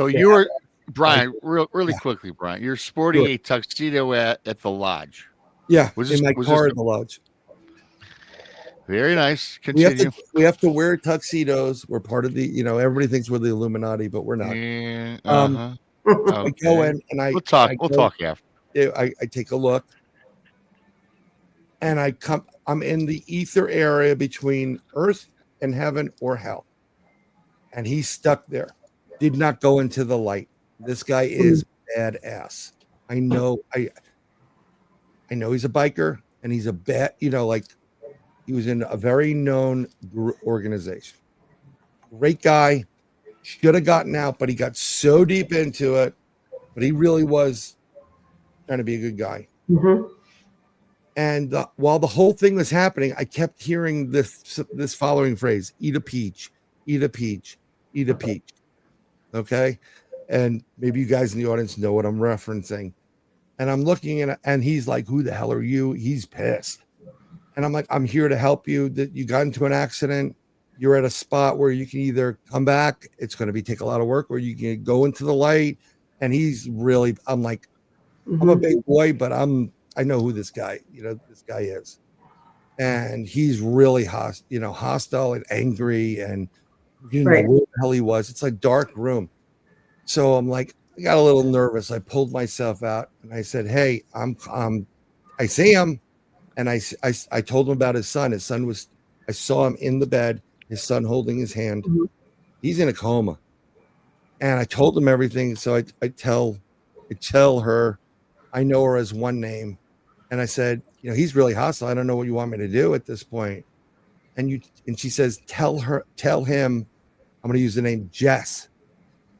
you were, Brian, really quickly, Brian, you're sporting a tuxedo at the lodge. Yeah, in my car at the lodge. Very nice. Continue. We have to wear tuxedos. We're part of the, everybody thinks we're the Illuminati, but we're not. Yeah, I go in and we'll talk after. I take a look, and I'm in the ether area between earth and heaven or hell. And he's stuck there. Did not go into the light. This guy is badass. I know he's a biker, and he's a bad, he was in a very known organization. Great guy. Should have gotten out, but he got so deep into it. But he really was trying to be a good guy. Mm-hmm. And while the whole thing was happening, I kept hearing this following phrase: "Eat a peach, eat a peach, eat a peach." Okay. And maybe you guys in the audience know what I'm referencing. And I'm looking at it, and he's like, "Who the hell are you?" He's pissed. And I'm like, "I'm here to help you. That you got into an accident. You're at a spot where you can either come back. It's going to take a lot of work, or you can go into the light." And he's really, I'm like, I'm a big boy, but I know who this guy is. And he's really hostile and angry, and you know where the hell he was. It's like dark room. So I'm like, I got a little nervous. I pulled myself out and I said, "Hey, I see him." And I told him about his son. I saw him in the bed, his son holding his hand. Mm-hmm. He's in a coma. And I told him everything. So I tell her, I know her as one name. And I said, "He's really hostile. I don't know what you want me to do at this point." And she says, tell him, I'm going to use the name Jess.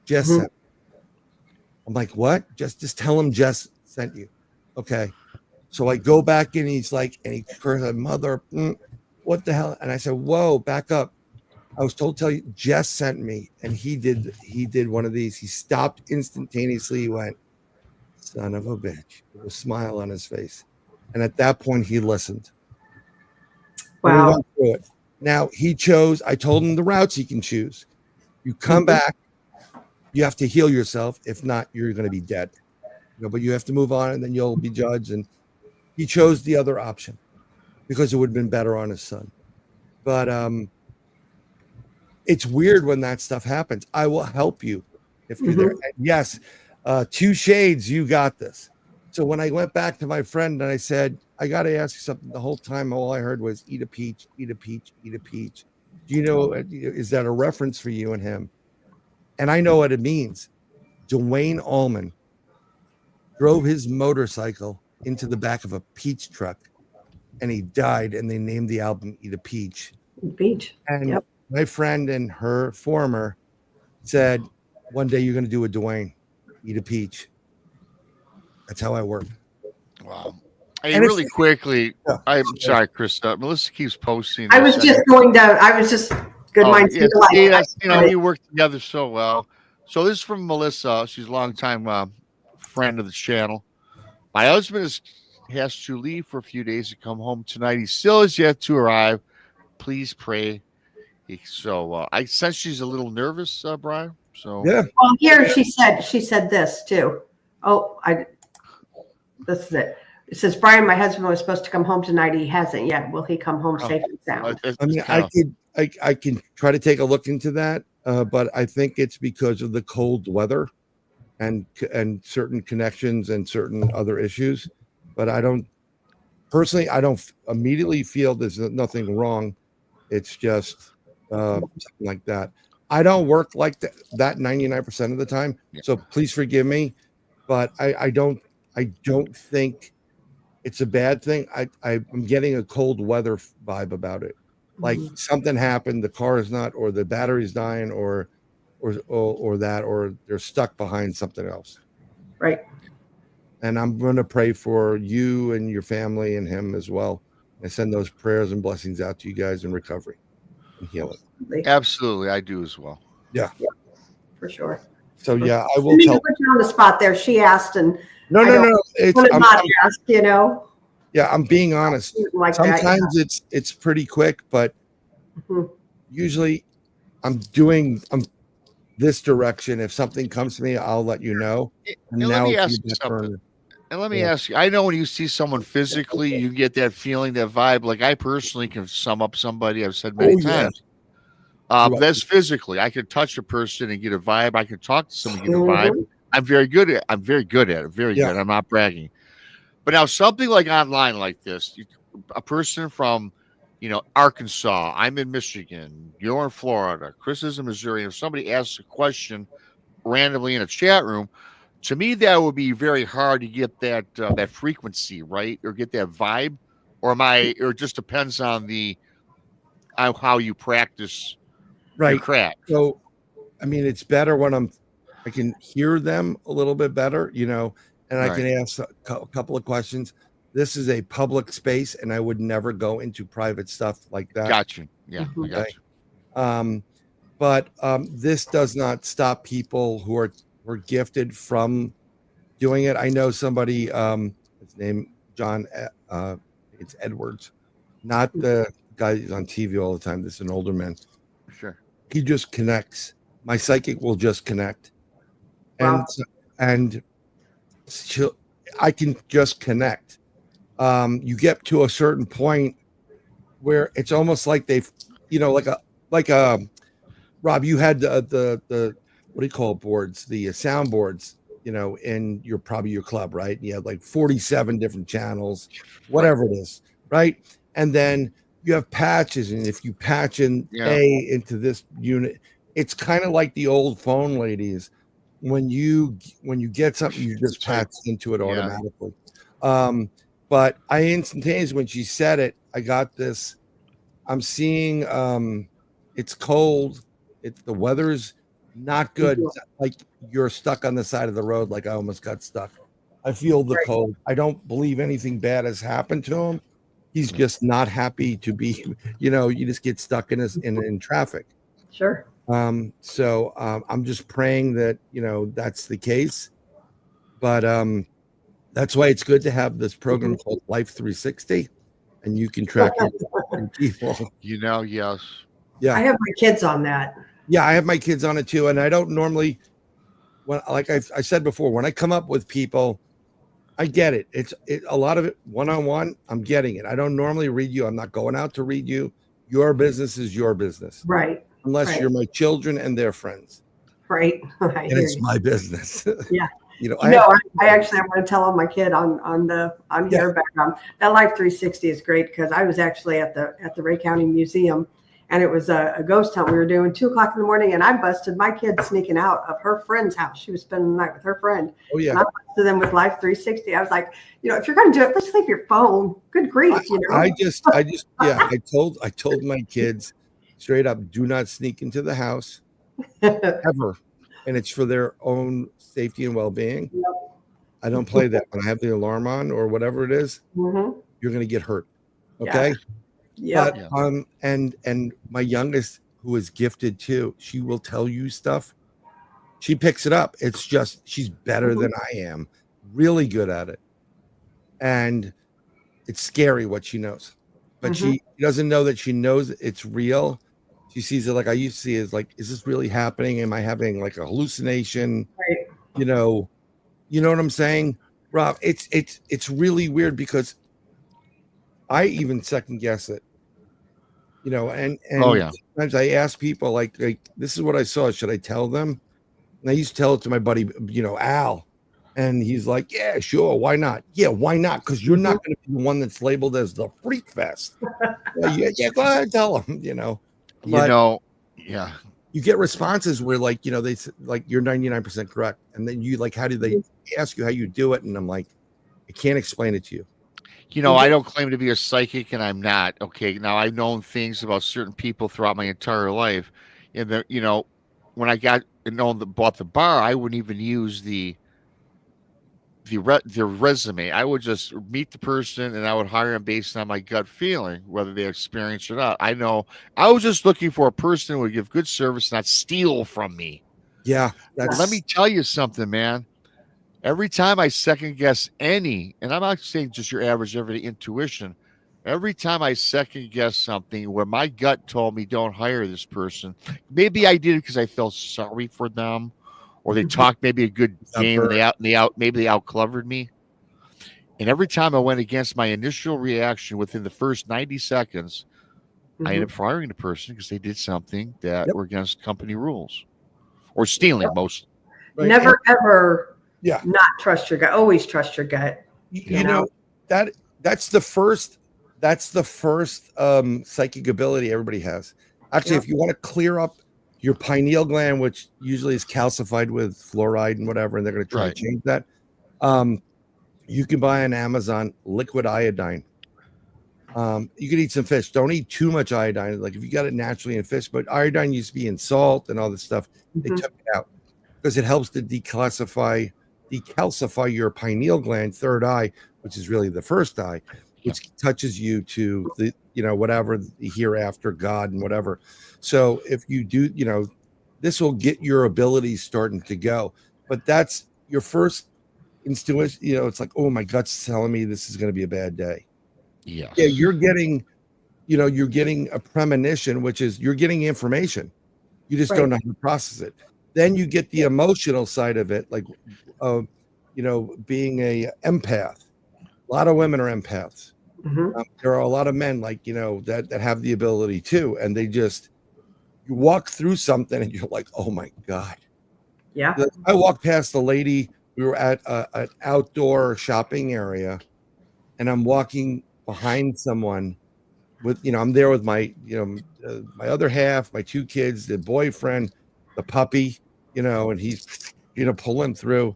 Jess sent me. I'm like, "What?" Just tell him Jess sent you. Okay. So I go back in, he's like, and he curses, "Mother, what the hell?" And I said, "Whoa, back up. I was told to tell you, Jess sent me." And he did one of these. He stopped instantaneously. He went, "Son of a bitch," with a smile on his face. And at that point, he listened. Wow. We went through it. Now I told him the routes he can choose. You come back, you have to heal yourself. If not, you're going to be dead. But you have to move on, and then you'll be judged. And he chose the other option because it would have been better on his son. But it's weird when that stuff happens. I will help you if you're there. And yes, 2 shades, you got this. So when I went back to my friend and I said, "I got to ask you something," the whole time all I heard was, "Eat a peach, eat a peach, eat a peach." Do you know, is that a reference for you and him? And I know what it means. Dwayne Allman drove his motorcycle into the back of a peach truck and he died, and they named the album Eat a Peach. Beach. And my friend and her former said, one day you're going to do a Dwayne, Eat a Peach. That's how I work. Wow. Hey, really quickly, I'm sorry, Chris. Melissa keeps posting. I was just good minds. Yes, you work together so well. So this is from Melissa. She's a longtime friend of the channel. My husband has to leave for a few days to come home tonight. He still is yet to arrive. Please pray. So I sense she's a little nervous, Brian. So yeah. Well, here she said this too. This is it. It says, Brian, my husband was supposed to come home tonight. He hasn't yet. Will he come home safe and sound? I mean, I can try to take a look into that, but I think it's because of the cold weather and certain connections and certain other issues. But I don't immediately feel there's nothing wrong. It's just something like that. I don't work like that 99% of the time. Yeah. So please forgive me, but I don't think it's a bad thing. I'm getting a cold weather vibe about it. Like something happened, the car is not, or the battery's dying, or they're stuck behind something else. Right. And I'm going to pray for you and your family and him as well. I send those prayers and blessings out to you guys in recovery and healing. Absolutely. I do as well. Yeah. For sure. So yeah, I will tell. Put you on the spot there. She asked, and no. Yeah, I'm being honest. Sometimes it's pretty quick, but usually I'm this direction. If something comes to me, I'll let you know. And let me ask you something. And let me ask you, I know when you see someone physically, you get that feeling, that vibe. Like I personally can sum up somebody, I've said many times. That's physically. I could touch a person and get a vibe. I could talk to someone and get a vibe. I'm very good at it. Very good. I'm not bragging. But now something like online like this, a person from, Arkansas, I'm in Michigan, you're in Florida, Chris is in Missouri. If somebody asks a question randomly in a chat room, to me, that would be very hard to get that frequency, right? Or get that vibe, or it just depends on how you practice your craft. So, I mean, it's better when I can hear them a little bit better, and I can ask a couple of questions. This is a public space, and I would never go into private stuff like that. Gotcha. Yeah, I got you. But this does not stop people who are gifted from doing it. I know somebody, his name John, it's Edwards, not the guy who's on TV all the time. This is an older man. Sure. He just connects. My psychic will just connect, and I can just connect. You get to a certain point where it's almost like they've, like Rob, you had the what do you call it, boards, the sound boards, in your club, right? And you had like 47 different channels, whatever it is, right? And then you have patches, and if you patch in A into this unit, it's kind of like the old phone ladies. When you get something, you just patch into it automatically. But I instantaneously, when she said it, I got this. I'm seeing it's cold. The weather's not good. Like you're stuck on the side of the road. Like I almost got stuck. I feel the cold. I don't believe anything bad has happened to him. He's just not happy to be, you just get stuck in traffic. Sure. So I'm just praying that, that's the case. But that's why it's good to have this program called Life 360, and you can track your people. Yes. Yeah. I have my kids on that. Yeah, I have my kids on it too. And I don't normally, like I said before, when I come up with people, I get it. It's a lot of it one-on-one. I'm getting it. I don't normally read you. I'm not going out to read you. Your business is your business. Right. Unless you're my children and their friends. Right. And it's my business. Yeah. I actually, I'm going to tell my kid on here background that Life 360 is great, because I was actually at the Ray County Museum, and it was a ghost hunt we were doing 2:00 in the morning, and I busted my kid sneaking out of her friend's house. She was spending the night with her friend. Oh yeah. And I busted them with Life 360. I was like, if you're going to do it, let's leave your phone. Good grief, I told my kids straight up, do not sneak into the house ever, and it's for their own safety and well-being. Yep. I don't play that when I have the alarm on or whatever it is. Mm-hmm. You're going to get hurt. Okay. Yeah. But and my youngest, who is gifted too, she will tell you stuff. She picks it up. It's just she's better than I am. Really good at it. And it's scary what she knows. But she doesn't know that she knows it's real. She sees it like I used to see it, like, is this really happening? Am I having like a hallucination? Right. You know what I'm saying, Rob? It's really weird because I even second guess it. And sometimes I ask people like this is what I saw. Should I tell them? And I used to tell it to my buddy, Al, and he's like, yeah, sure, why not? Yeah, why not? Because you're not going to be the one that's labeled as the freak fest. yeah, go ahead, tell them. But, yeah. You get responses where they like you're 99% correct, and then you like, how do they ask you how you do it? And I'm like, I can't explain it to you. I don't claim to be a psychic, and I'm not. Okay, now I've known things about certain people throughout my entire life, and when I bought the bar, I wouldn't even use the resume. I would just meet the person, and I would hire them based on my gut feeling, whether they experienced or not. I know I was just looking for a person who would give good service, not steal from me. Yeah, let me tell you something, man. Every time I second guess and I'm not saying just your average everyday intuition, every time I second guess something where my gut told me don't hire this person, maybe I did it because I felt sorry for them, or they talked maybe a good game and maybe they out-clevered me. And every time I went against my initial reaction within the first 90 seconds, I ended up firing the person because they did something that were against company rules or stealing most. Right. Never ever. Yeah. Not trust your gut. Always trust your gut. You know that's the first psychic ability everybody has. Actually, if you want to clear up your pineal gland, which usually is calcified with fluoride and whatever, and they're going to try to change that, you can buy on Amazon liquid iodine. You can eat some fish. Don't eat too much iodine. Like if you got it naturally in fish, but iodine used to be in salt and all this stuff. They took it out because it helps to decalcify your pineal gland, third eye, which is really the first eye, which touches you to the, whatever the hereafter, God and whatever. So if you do, this will get your abilities starting to go, but that's your first intuition. It's like, oh, my gut's telling me this is going to be a bad day. Yeah. You're getting a premonition, which is you're getting information. You just don't know how to process it. Then you get the emotional side of it, like, being a empath. A lot of women are empaths. There are a lot of men that have the ability too. And you walk through something and you're like, oh my God. Yeah. I walked past the lady. We were at an outdoor shopping area, and I'm walking behind someone with, I'm there with my, my other half, my two kids, the boyfriend, the puppy, and he's, pulling through.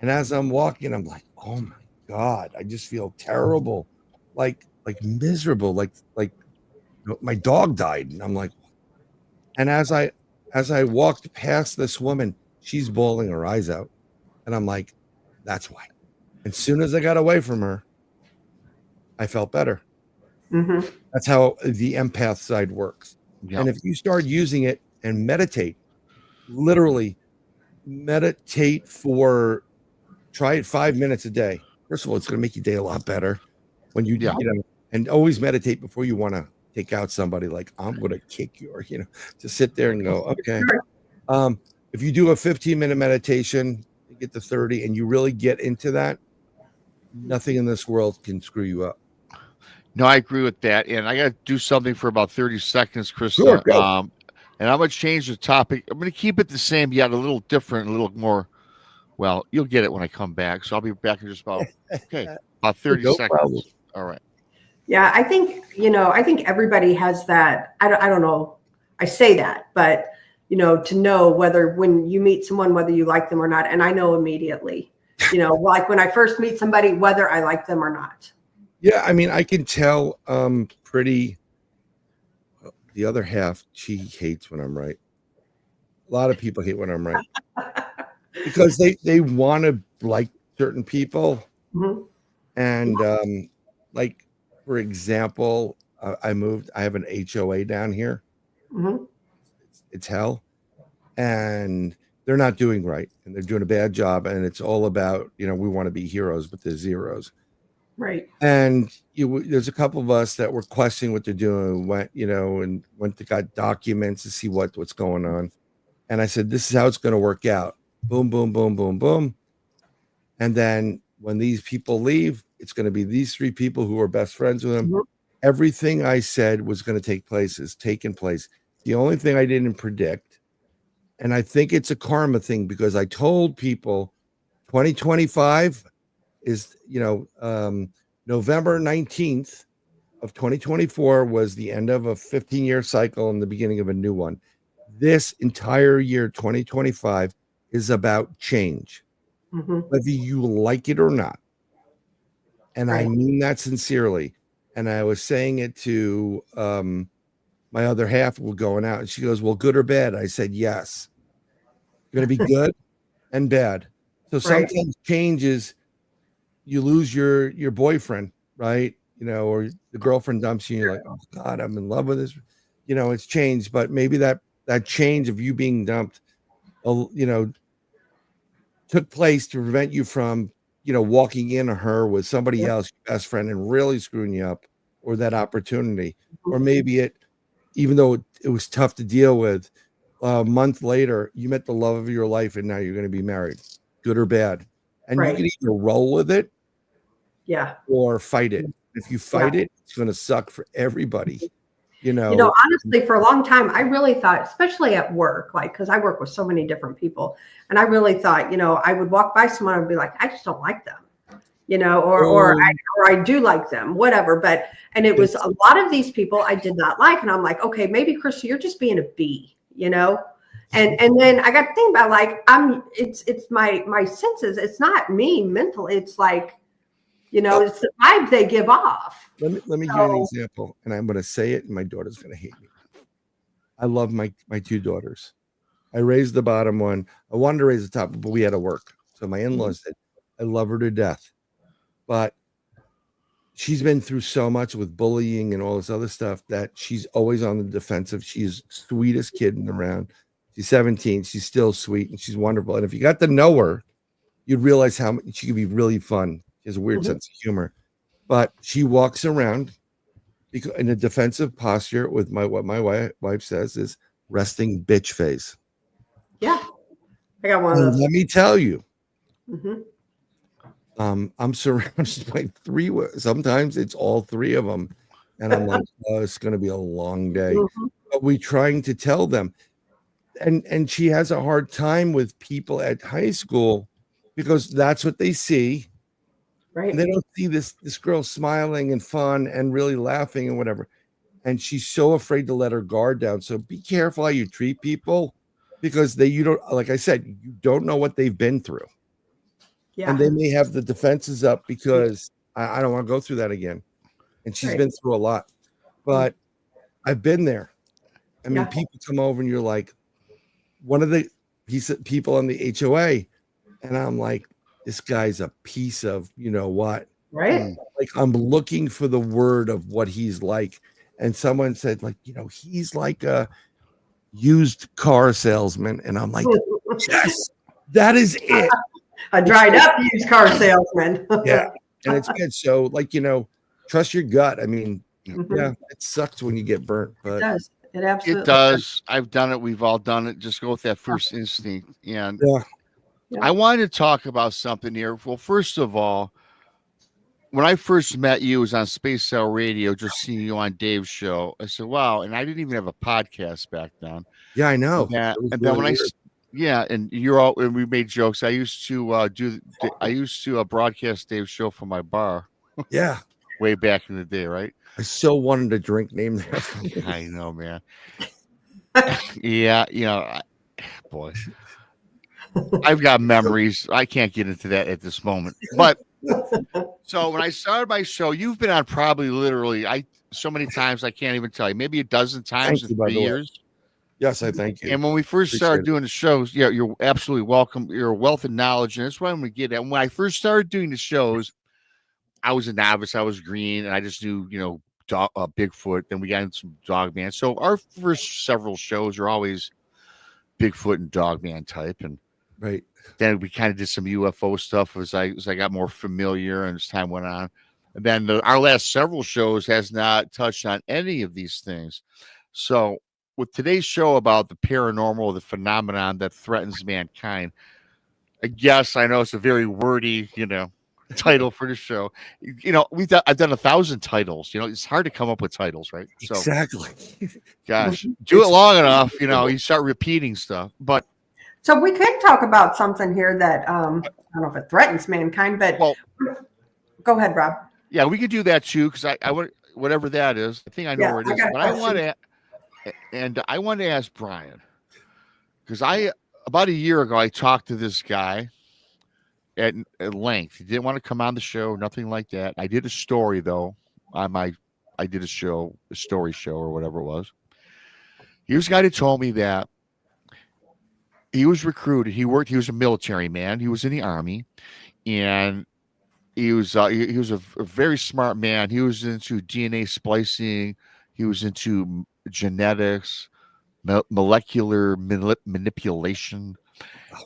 And as I'm walking, I'm like, oh my God, I just feel terrible. Like miserable, like my dog died. And I'm like, and as I walked past this woman, she's bawling her eyes out. And I'm like, that's why. As soon as I got away from her, I felt better. That's how the empath side works. Yep. And if you start using it and meditate, literally meditate try it 5 minutes a day. First of all, it's going to make your day a lot better when you and always meditate before you want to take out somebody. Like, I'm going to kick you, or, to sit there and go, okay. If you do a 15-minute meditation, you get to 30 and you really get into that, nothing in this world can screw you up. No, I agree with that. And I got to do something for about 30 seconds, Krista. Sure, and I'm going to change the topic. I'm going to keep it the same, yet a little different, a little more. Well, you'll get it when I come back. So I'll be back in just about 30 seconds. Problem. All right. Yeah, I think, I think everybody has that. I don't know. I say that, but, to know whether when you meet someone, whether you like them or not. And I know immediately, like when I first meet somebody, whether I like them or not. Yeah. I mean, I can tell pretty, the other half, she hates when I'm right. A lot of people hate when I'm right because they want to like certain people. Mm-hmm. And like, for example, I have an HOA down here. Mm-hmm. It's hell. And they're not doing right. And they're doing a bad job. And it's all about, we want to be heroes, but they're zeros. Right. And there's a couple of us that were questioning what they're doing, went to got documents to see what's going on. And I said, this is how it's going to work out. Boom, boom, boom, boom, boom. And then when these people leave, it's going to be these three people who are best friends with them. Mm-hmm. Everything I said was going to take place is taken place. The only thing I didn't predict, and I think it's a karma thing, because I told people 2025 is, November 19th of 2024 was the end of a 15-year cycle and the beginning of a new one. This entire year, 2025, is about change, whether you like it or not. And right. I mean that sincerely. And I was saying it to my other half, we're going out, and she goes, well, good or bad? I said, yes. You're going to be good and bad. So sometimes changes, you lose your boyfriend, right? Or the girlfriend dumps you, and you're like, oh God, I'm in love with this. It's changed, but maybe that change of you being dumped, took place to prevent you from, walking in on her with somebody else, your best friend, and really screwing you up, or that opportunity. Or maybe it, even though it was tough to deal with, a month later, you met the love of your life, and now you're going to be married, good or bad. And you can either roll with it, or fight it. If you fight it, it's going to suck for everybody. Honestly, for a long time, I really thought, especially at work, because I work with so many different people, and I really thought, I would walk by someone and be like, I just don't like them, or I do like them, whatever. And it was a lot of these people I did not like, and I'm like, okay, maybe Krista, you're just being a bee, And then I got to think about it's my senses. It's not me mental. It's like, it's the vibe they give off. Let me give you an example, and I'm going to say it, and my daughter's going to hate me. I love my two daughters. I raised the bottom one. I wanted to raise the top, but we had to work. So my in-laws said, I love her to death. But she's been through so much with bullying and all this other stuff that she's always on the defensive. She's the sweetest kid in the round. She's 17. She's still sweet, and she's wonderful. And if you got to know her, you'd realize how much she could be really fun. She has a weird sense of humor. But she walks around in a defensive posture with what my wife says is resting bitch face. Yeah. I got one of those. Let me tell you, I'm surrounded by three. Sometimes it's all three of them. And I'm like, oh, it's going to be a long day. But we're trying to tell them. And she has a hard time with people at high school because that's what they see. Right. And they don't see this girl smiling and fun and really laughing and whatever. And she's so afraid to let her guard down. So be careful how you treat people, because you don't, like I said, you don't know what they've been through. Yeah. And they may have the defenses up because I don't want to go through that again. And she's been through a lot. But I've been there. I mean, people come over and you're like, one of the people on the HOA, and I'm like, this guy's a piece of, what? Right. Like, I'm looking for the word of what he's like. And someone said, he's like a used car salesman. And I'm like, yes, that is it. A dried up used car salesman. Yeah. And it's good. So, trust your gut. I mean, yeah, it sucks when you get burnt. But it does. It absolutely does. I've done it. We've all done it. Just go with that first instinct. And I wanted to talk about something here. Well, first of all, when I first met you, it was on Space Cell Radio, just seeing you on Dave's show. I said, wow. And I didn't even have a podcast back then. Yeah, I know. And then when and you're all, and we made jokes. I used to broadcast Dave's show from my bar. Yeah. way back in the day, right? I so wanted a drink named after me. I know, man. Yeah, boy, I've got memories. I can't get into that at this moment. But so when I started my show, you've been on probably literally so many times I can't even tell you, maybe a dozen times in 3 years. Yes, I thank you. And when we first started doing the shows, yeah, you're absolutely welcome. You're a wealth of knowledge, and that's what I'm going to get at. When I first started doing the shows, I was a novice. I was green, and I just knew, Bigfoot. Then we got into some Dogman. So our first several shows are always Bigfoot and Dogman type, and right. Then we kind of did some UFO stuff as I got more familiar, and as time went on. And then our last several shows has not touched on any of these things. So with today's show about the paranormal, the phenomenon that threatens mankind, I guess I know it's a very wordy, title for the show. I've done 1,000 titles. It's hard to come up with titles, right? So, exactly. Gosh, do it long enough, you start repeating stuff. But so we could talk about something here that I don't know if it threatens mankind, but go ahead, Rob. Yeah, we could do that too, because I would, whatever that is. I think I know where it is. But I want to ask Bryan, because about a year ago I talked to this guy at length. He didn't want to come on the show, nothing like that. I did a story though on I did a story show or whatever it was. He was a guy that told me that he was recruited. He was a military man. He was in the Army, and he was a very smart man. He was into DNA splicing. He was into genetics, molecular manipulation,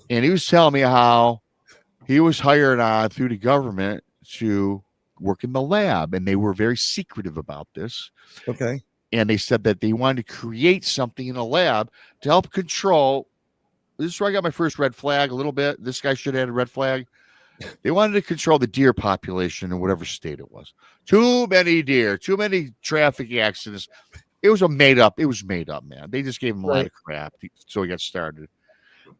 and he was telling me how he was hired on through the government to work in the lab, and they were very secretive about this. Okay. And they said that they wanted to create something in a lab to help control. This is where I got my first red flag a little bit. This guy should have had a red flag. They wanted to control the deer population in whatever state it was. Too many deer, too many traffic accidents. It was made up, man. They just gave him a lot of crap. So he got started.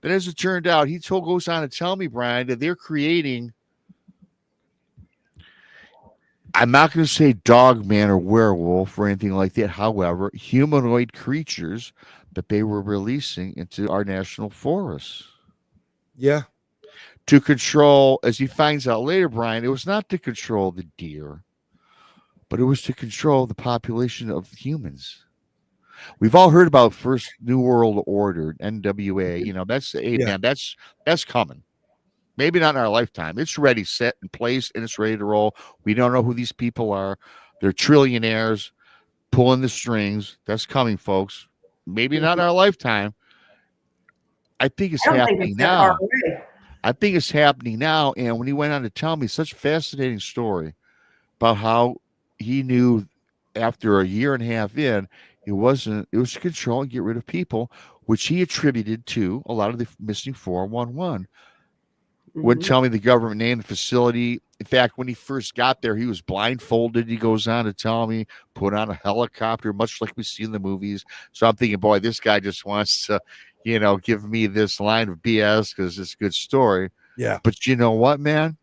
But as it turned out, he goes on to tell me, Bryan, that they're creating, I'm not going to say dog man or werewolf or anything like that. However, humanoid creatures that they were releasing into our national forests. Yeah. To control, as he finds out later, Bryan, it was not to control the deer, but it was to control the population of humans. We've all heard about First New World Order, NWA. That's man. That's coming. Maybe not in our lifetime. It's ready, set in place, and it's ready to roll. We don't know who these people are. They're trillionaires pulling the strings. That's coming, folks. Maybe not in our lifetime. I think it's happening now. I think it's happening now. And when he went on to tell me such a fascinating story about how he knew after a year and a half in, it was to control and get rid of people, which he attributed to a lot of the missing 411. Wouldn't tell me the government name, the facility. In fact, when he first got there, he was blindfolded. He goes on to tell me, put on a helicopter, much like we see in the movies. So I'm thinking, boy, this guy just wants to, give me this line of BS because it's a good story. Yeah. But you know what, man?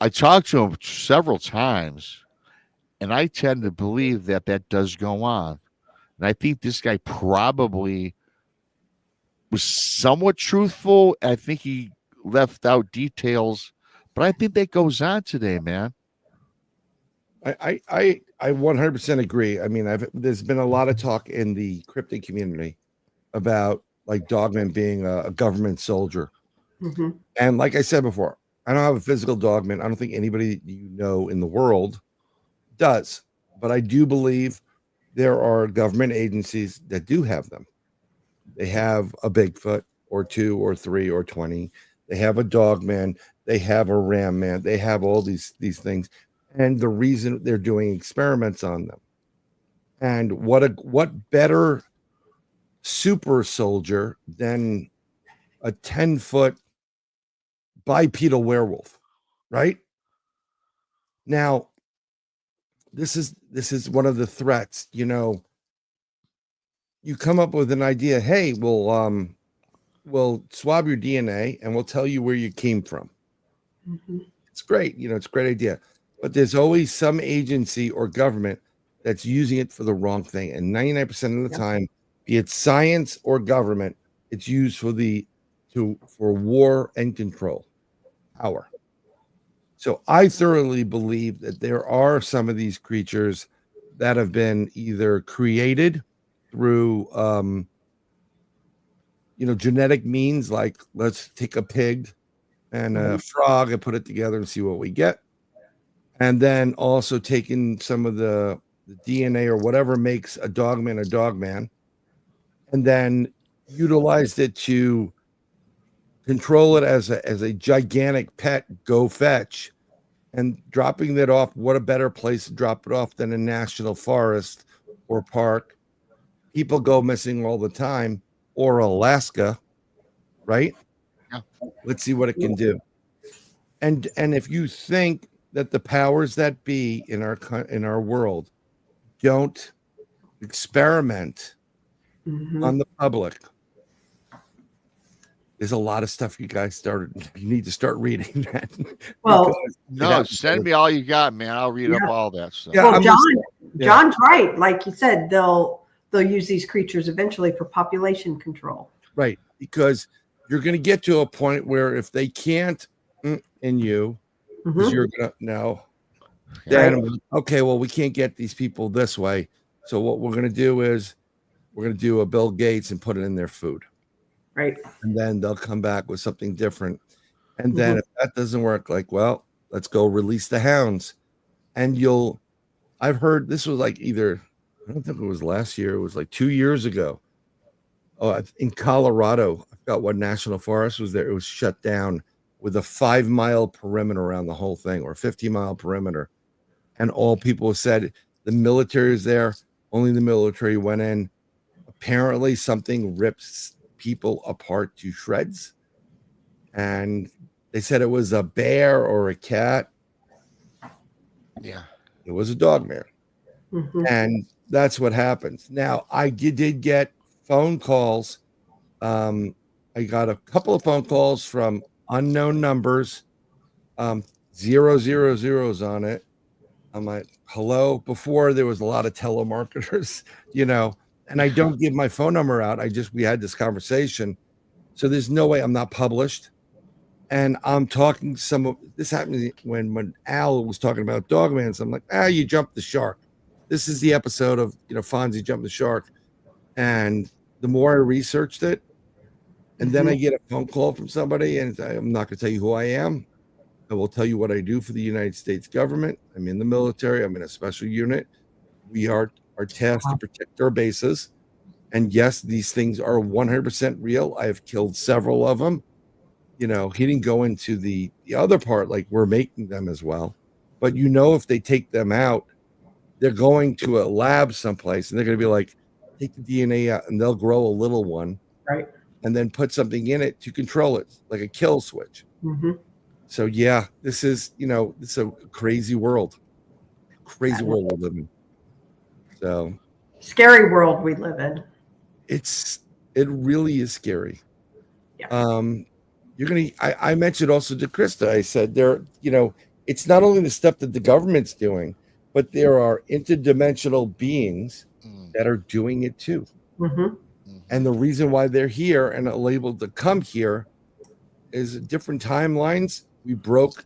I talked to him several times, and I tend to believe that does go on. And I think this guy probably was somewhat truthful. I think he left out details, but I think that goes on today, man. I 100% agree. I mean, there's been a lot of talk in the cryptid community about like Dogman being a government soldier. And like I said before, I don't have a physical Dogman. I don't think anybody in the world does, but I do believe there are government agencies that do have them. They have a Bigfoot or 2 or 3 or 20. They have a Dogman. They have a Ram Man. They have all these things. And the reason they're doing experiments on them. And what better super soldier than a 10-foot bipedal werewolf, right? Now, this is one of the threats. You come up with an idea. Hey, we'll swab your DNA and we'll tell you where you came from. It's great. It's a great idea. but there's always some agency or government that's using it for the wrong thing. And 99% of the time, be it science or government, it's used for war and control, power. So I thoroughly believe that there are some of these creatures that have been either created through genetic means, like let's take a pig and a frog and put it together and see what we get. And then also taking some of the DNA or whatever makes a dogman, and then utilized it to control it as a gigantic pet, go fetch, and dropping that off. What a better place to drop it off than a national forest or park. People go missing all the time, or Alaska, right? Yeah. Let's see what it can do. And if you think that the powers that be in our world don't experiment on the public, there's a lot of stuff you need to start reading that. Well, no, send me all you got, man. I'll read up all that stuff. Yeah, well, John's right. Like you said, they'll use these creatures eventually for population control. Right, because you're going to get to a point where if they can't in you, because you're going to know, then okay, well, we can't get these people this way. So what we're going to do is we're going to do a Bill Gates and put it in their food. Right. And then they'll come back with something different. And then if that doesn't work, like, well, let's go release the hounds. And I've heard this was like either, I don't think it was last year, it was like 2 years ago. Oh, in Colorado, I forgot what national forest was there. It was shut down with a 5-mile perimeter around the whole thing, or 50-mile perimeter. And all people said the military is there. Only the military went in. Apparently something rips people apart to shreds. And they said it was a bear or a cat. Yeah. It was a dog man. And that's what happens. Now, I did get phone calls. I got a couple of phone calls from unknown numbers, 000s on it. I'm like, hello. Before there was a lot of telemarketers, and I don't give my phone number out. We had this conversation. So there's no way I'm not published. And I'm talking this happened when Al was talking about Dogman. So I'm like, you jumped the shark. This is the episode of, Fonzie jumped the shark. And the more I researched it, and then I get a phone call from somebody, and I'm not going to tell you who I am. I will tell you what I do for the United States government. I'm in the military. I'm in a special unit. We are tasked to protect our bases. And yes, these things are 100% real. I have killed several of them. He didn't go into the other part, like we're making them as well. But if they take them out, they're going to a lab someplace, and they're going to be like, take the DNA out, and they'll grow a little one. Right. And then put something in it to control it, like a kill switch. So yeah, this is a crazy world. Crazy world we live in. So scary world we live in. It really is scary. Yeah. I mentioned also to Krista, I said it's not only the stuff that the government's doing, but there are interdimensional beings that are doing it too. And the reason why they're here and are able to come here is different timelines. We broke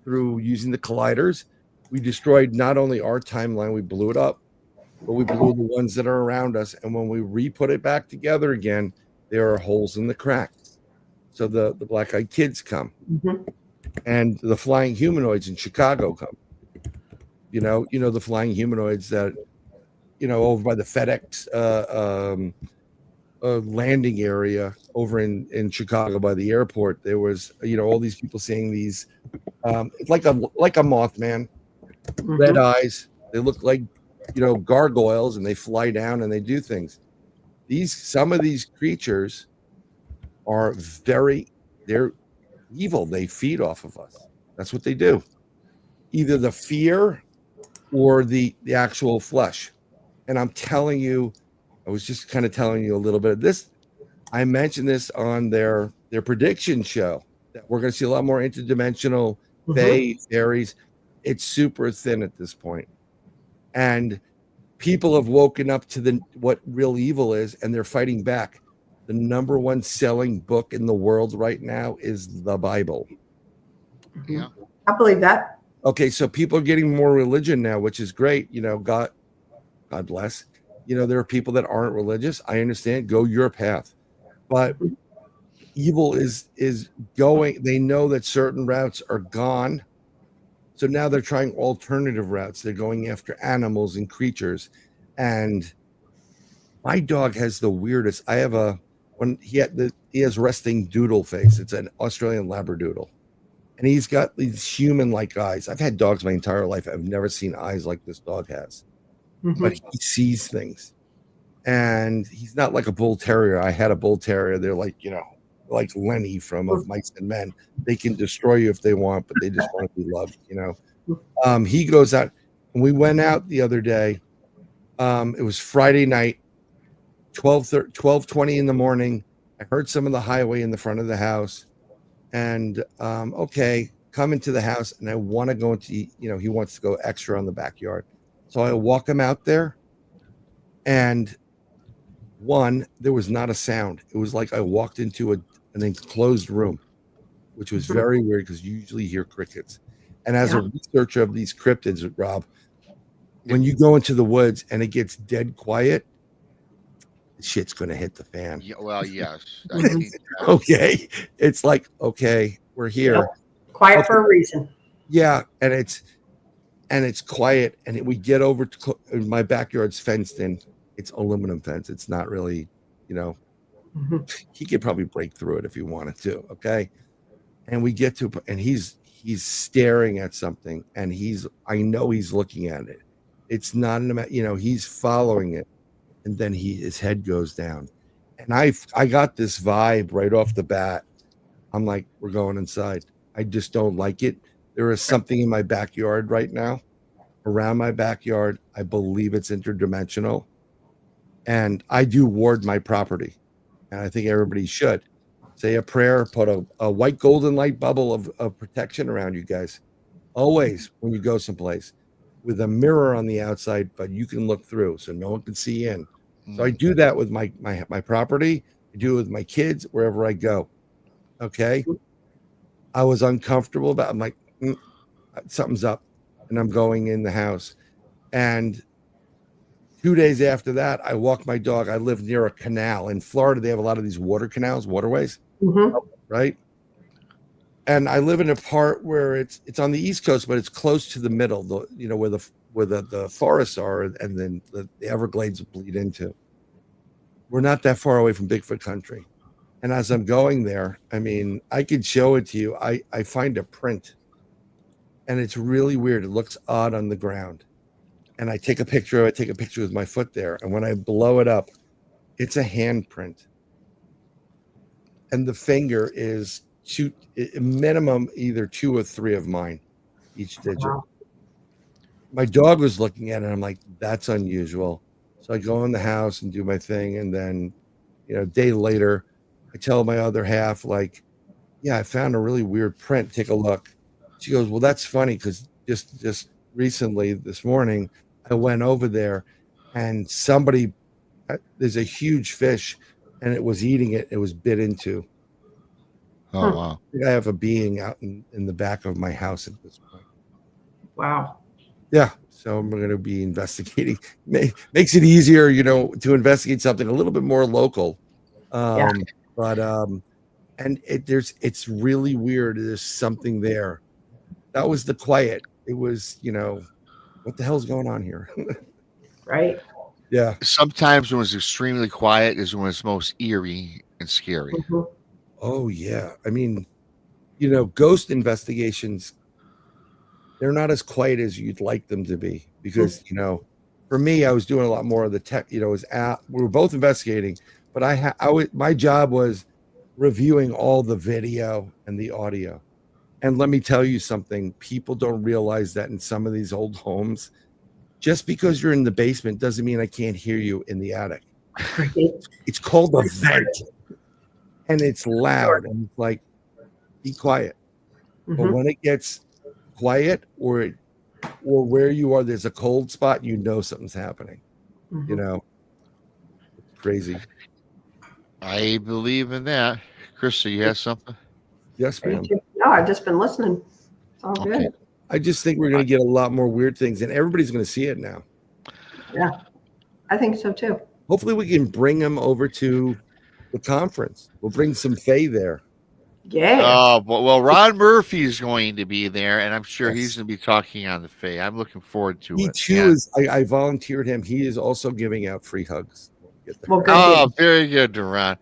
through using the colliders. We destroyed not only our timeline, we blew it up, but we blew the ones that are around us. And when we re-put it back together again, there are holes in the cracks. So the black-eyed kids come. And the flying humanoids in Chicago come. The flying humanoids that, over by the FedEx landing area over in Chicago by the airport. There was, all these people seeing these, it's like a Mothman, red eyes. They look like, gargoyles, and they fly down and they do things. Some of these creatures are they're evil. They feed off of us. That's what they do. Either the fear or the actual flesh. And I'm telling you, I was just kind of telling you a little bit of this. I mentioned this on their prediction show that we're going to see a lot more interdimensional fairies. It's super thin at this point. And people have woken up to what real evil is, and they're fighting back. The number one selling book in the world right now is the Bible. Yeah. I believe that. Okay, so people are getting more religion now, which is great. God bless. There are people that aren't religious. I understand. Go your path. But evil is going. They know that certain routes are gone. So now they're trying alternative routes. They're going after animals and creatures. And my dog has the weirdest. He has resting doodle face. It's an Australian Labradoodle. And he's got these human-like eyes. I've had dogs my entire life. I've never seen eyes like this dog has. But he sees things. And he's not like a bull terrier. I had a bull terrier. They're like, like Lenny from Of Mice and Men. They can destroy you if they want, but they just want to be loved, He goes out, and we went out the other day. It was Friday night, 12:20 in the morning. I heard some of the highway in the front of the house. And come into the house, and I want to go into, he wants to go extra on the backyard. So I walk him out there, and there was not a sound. It was like I walked into an enclosed room, which was very weird because you usually hear crickets. And as a researcher of these cryptids, Rob, when you go into the woods and it gets dead quiet, shit's gonna hit the fan. Yeah, well, yes. Okay, it's like, okay, we're here. Yep. Quiet for a reason. Yeah, and it's quiet, and we get over to my backyard's fenced in. It's aluminum fence. It's not really, he could probably break through it if he wanted to. Okay, and we get to, and he's staring at something, and I know he's looking at it. It's not he's following it. And then his head goes down. And I got this vibe right off the bat. I'm like, we're going inside. I just don't like it. There is something in my backyard right now, around my backyard. I believe it's interdimensional. And I do ward my property. And I think everybody should. Say a prayer, put a white golden light bubble of protection around you guys. Always when you go someplace. With a mirror on the outside, but you can look through so no one can see in. So I do that with my property. I do it with my kids wherever I go. Okay. I was uncomfortable about. I'm like, something's up, and I'm going in the house. And 2 days after that, I walk my dog. I live near a canal in Florida. They have a lot of these waterways, right? And I live in a part where it's on the East Coast, but it's close to the middle, where the forests are, and then the Everglades bleed into. We're not that far away from Bigfoot country. And as I'm going there, I could show it to you. I find a print, and it's really weird. It looks odd on the ground. And I take a picture with my foot there. And when I blow it up, it's a handprint. And the finger is minimum either 2 or 3 of mine, each digit. Wow. My dog was looking at it, and I'm like, that's unusual. So I go in the house and do my thing, and then, a day later, I tell my other half, like, yeah, I found a really weird print. Take a look. She goes, well, that's funny because just recently, this morning, I went over there, and there's a huge fish, and it was eating it. It was bit into. Oh, wow. I think I have a being out in the back of my house at this point. Wow. Yeah. So I'm going to be investigating. Makes it easier, to investigate something a little bit more local. But and it's really weird. There's something there. That was the quiet. It was, what the hell's going on here? Right. Yeah. Sometimes when it's extremely quiet is when it's most eerie and scary. Oh, yeah. Ghost investigations, they're not as quiet as you'd like them to be because, for me, I was doing a lot more of the tech, we were both investigating, but my job was reviewing all the video and the audio. And let me tell you something, people don't realize that in some of these old homes, just because you're in the basement doesn't mean I can't hear you in the attic. It's called a vent. And it's loud, and it's like, be quiet. But when it gets quiet or or where you are, there's a cold spot, you know something's happening. Mhm. You know, it's crazy. I believe in that. Krista, you have something? Yes, ma'am. No, I've just been listening. It's all Okay. good. I just think we're going to get a lot more weird things, and everybody's going to see it now. Yeah, I think so too. Hopefully, we can bring them over to the conference. We'll bring some Faye there. Yeah. Oh, well, Ron Murphy's going to be there, and I'm sure Yes. he's going to be talking on the Fae. I'm looking forward to He it. too is. I volunteered him. He is also giving out free hugs. Well, good. Oh, very good, Ron.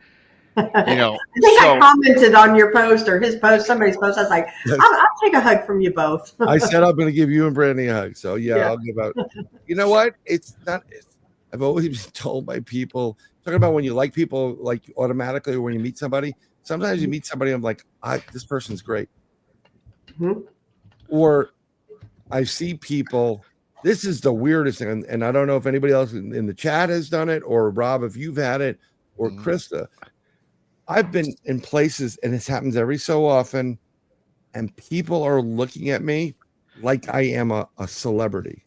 You know, I think I commented on your post or his post, somebody's post. I was like, Yes. I'll take a hug from you both. I said I'm going to give you and Brandy a hug. So yeah, I'll give out. You know what? It's not. I've always been told by people talking about when you like people like automatically, or when you meet somebody. Sometimes you meet somebody, I'm like, this person's great. Mhm. Or I see people. This is the weirdest thing, and I don't know if anybody else in the chat has done it, or Rob, if you've had it, or Krista. I've been in places, and this happens every so often, and people are looking at me like I am a celebrity.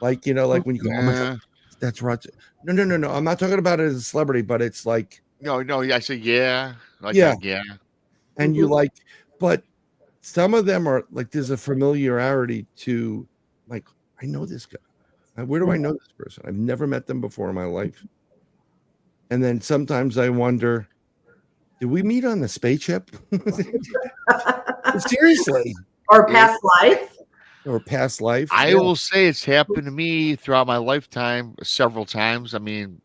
Like, you know, like when you go, oh my God, that's Roger. No. I'm not talking about it as a celebrity, but it's like, no. I say, yeah. Like, yeah. yeah. And you like, but some of them are like, there's a familiarity to, like, I know this guy. Where do I know this person? I've never met them before in my life. And then sometimes I wonder, did we meet on the spaceship? Seriously. Or past life. Or past life. I will say it's happened to me throughout my lifetime several times. I mean,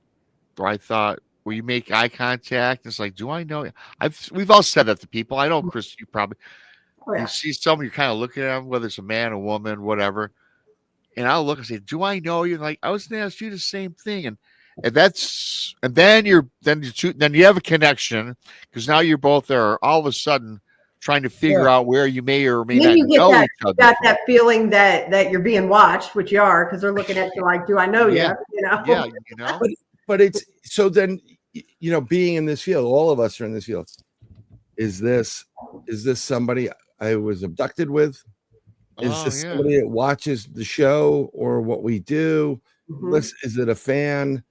where I thought, where you make eye contact, it's like, do I know you? We've all said that to people. I know, Chris, you probably you see someone, you're kind of looking at them, whether it's a man, a woman, whatever. And I'll look and say, do I know you? Like, I was gonna ask you the same thing. And then you have a connection, because now you're both there all of a sudden trying to figure out where you may or may not know each other. Got that feeling that you're being watched, which you are, because they're looking at you like, do I know you? You know? Yeah, you know. But it's so then, you know, being in this field, all of us are in this field. Is this somebody I was abducted with? Is this somebody that watches the show or what we do? Is it a fan?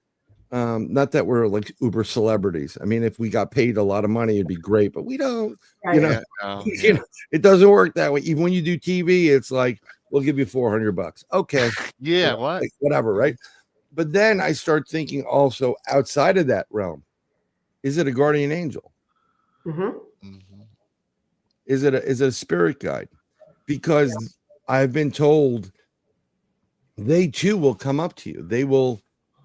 Not that we're like uber celebrities. I mean, if we got paid a lot of money, it'd be great, but we don't. You know, you know, it doesn't work that way. Even when you do TV, it's like, we'll give you $400. Okay. Yeah, you know, like, whatever, right? But then I start thinking also outside of that realm. Is it a guardian angel? Is it a spirit guide? Because I've been told they too will come up to you. They will.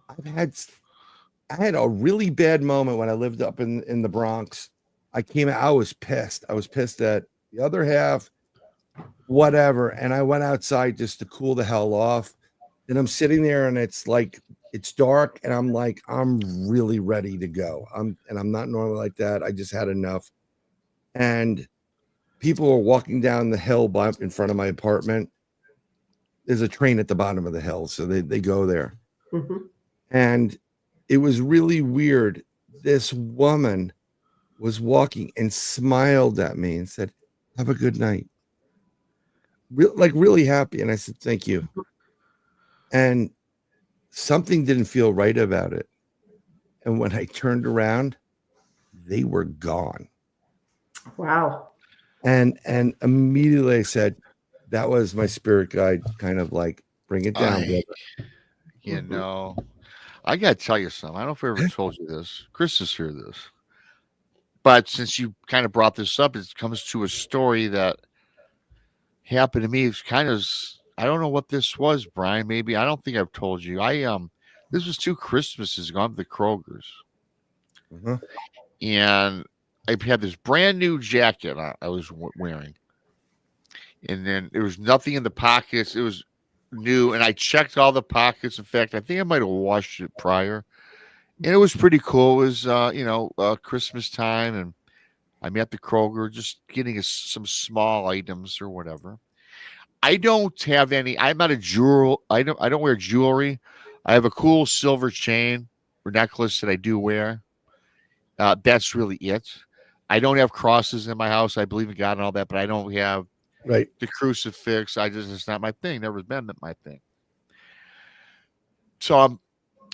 I had a really bad moment when I lived up in the Bronx. I was pissed. I was pissed at the other half, whatever. And I went outside just to cool the hell off. And I'm sitting there and it's like, it's dark. And I'm like, I'm really ready to go. I'm not normally like that. I just had enough. And people are walking down the hill in front of my apartment. There's a train at the bottom of the hill. So they go there. And it was really weird. This woman was walking and smiled at me and said, have a good night. Really happy. And I said, thank you. And something didn't feel right about it. And when I turned around, they were gone. Wow. And immediately I said, that was my spirit guide, kind of like, bring it down, brother. You know, I got to tell you something. I don't know if I ever told you this. Chris has heard this. But since you kind of brought this up, it comes to a story that happened to me. It's kind of, I don't know what this was, Brian. Maybe, I don't think I've told you. This was 2 Christmases ago. I'm at the Kroger's. And I had this brand new jacket I was wearing. And then there was nothing in the pockets. It was new. And I checked all the pockets. In fact, I think I might have washed it prior. And it was pretty cool. It was, Christmas time. And I'm at the Kroger just getting some small items or whatever. I don't have any. I'm not a jewel. I don't wear jewelry. I have a cool silver chain or necklace that I do wear. That's really it. I don't have crosses in my house. I believe in God and all that, but I don't have Right. The crucifix, it's not my thing. Never been my thing. So I'm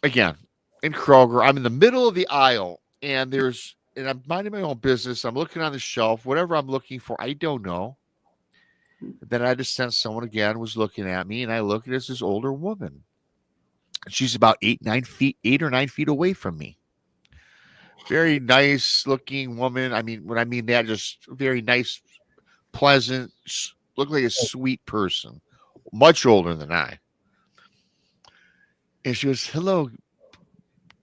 again in Kroger. I'm in the middle of the aisle, and I'm minding my own business. I'm looking on the shelf. Whatever I'm looking for, I don't know. Then I just sensed someone again was looking at me, and I look at this older woman. She's about 8 or 9 feet away from me. Very nice looking woman. I mean, when I mean that, just very nice, pleasant, look like a sweet person, much older than I. And she goes, "Hello,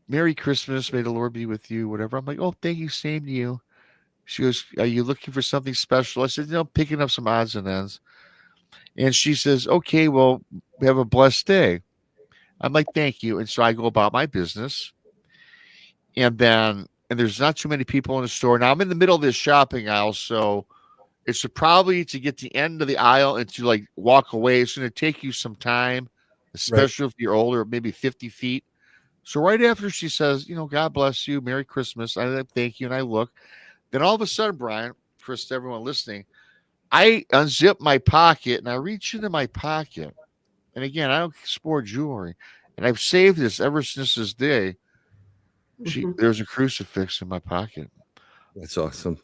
Merry Christmas. May the Lord be with you." Whatever. I'm like, "Oh, thank you. Same to you." She goes, "Are you looking for something special?" I said, "No, picking up some odds and ends." And she says, "Okay, well, have a blessed day." I'm like, "Thank you." And so I go about my business. And there's not too many people in the store. Now I'm in the middle of this shopping aisle, so it's probably to get to the end of the aisle and to like walk away. It's going to take you some time, especially if you're older, maybe 50 feet. So right after she says, "God bless you, Merry Christmas," I thank you, and I look. Then all of a sudden, Brian, Chris, to everyone listening, I unzip my pocket and I reach into my pocket. And again, I don't sport jewelry, and I've saved this ever since this day. There's a crucifix in my pocket. That's awesome.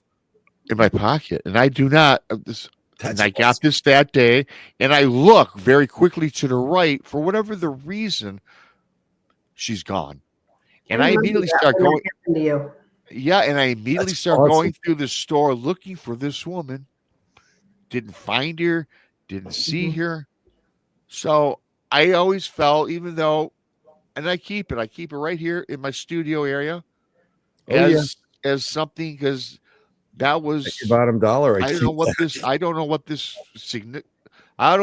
In my pocket, and I do not. I got awesome. this that day, and I look very quickly to the right for whatever the reason. She's gone, and I immediately start going. Yeah, and I immediately start going through the store looking for this woman. Didn't find her, didn't see her. So I always felt, even though, and I keep it right here in my studio area as something, because that was bottom dollar. I don't know what this I don't know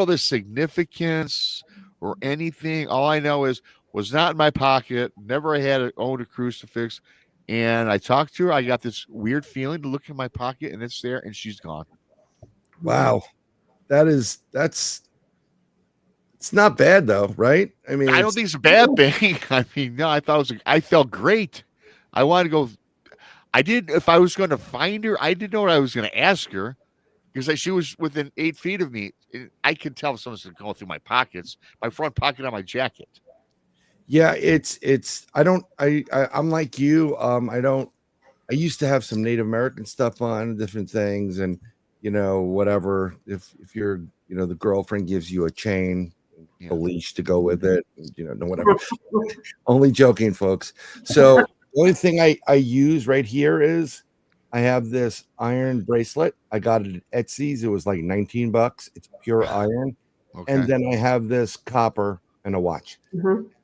the significance or anything. All I know is was not in my pocket, never had owned a crucifix. And I talked to her. I got this weird feeling to look in my pocket, and it's there, and she's gone. Wow. It's not bad though, right? I mean, I don't think it's a bad thing. I mean, no, I felt great. I wanted to go. If I was going to find her, I didn't know what I was going to ask her, because she was within 8 feet of me. I could tell if someone's going through my pockets, my front pocket on my jacket. Yeah, I'm like you. I used to have some Native American stuff on, different things, and whatever. If you're, the girlfriend gives you a chain, a leash to go with it, whatever. Only joking, folks. So the only thing I use right here is I have this iron bracelet. I got it at Etsy's. It was like $19. It's pure iron. Okay. And then I have this copper and a watch.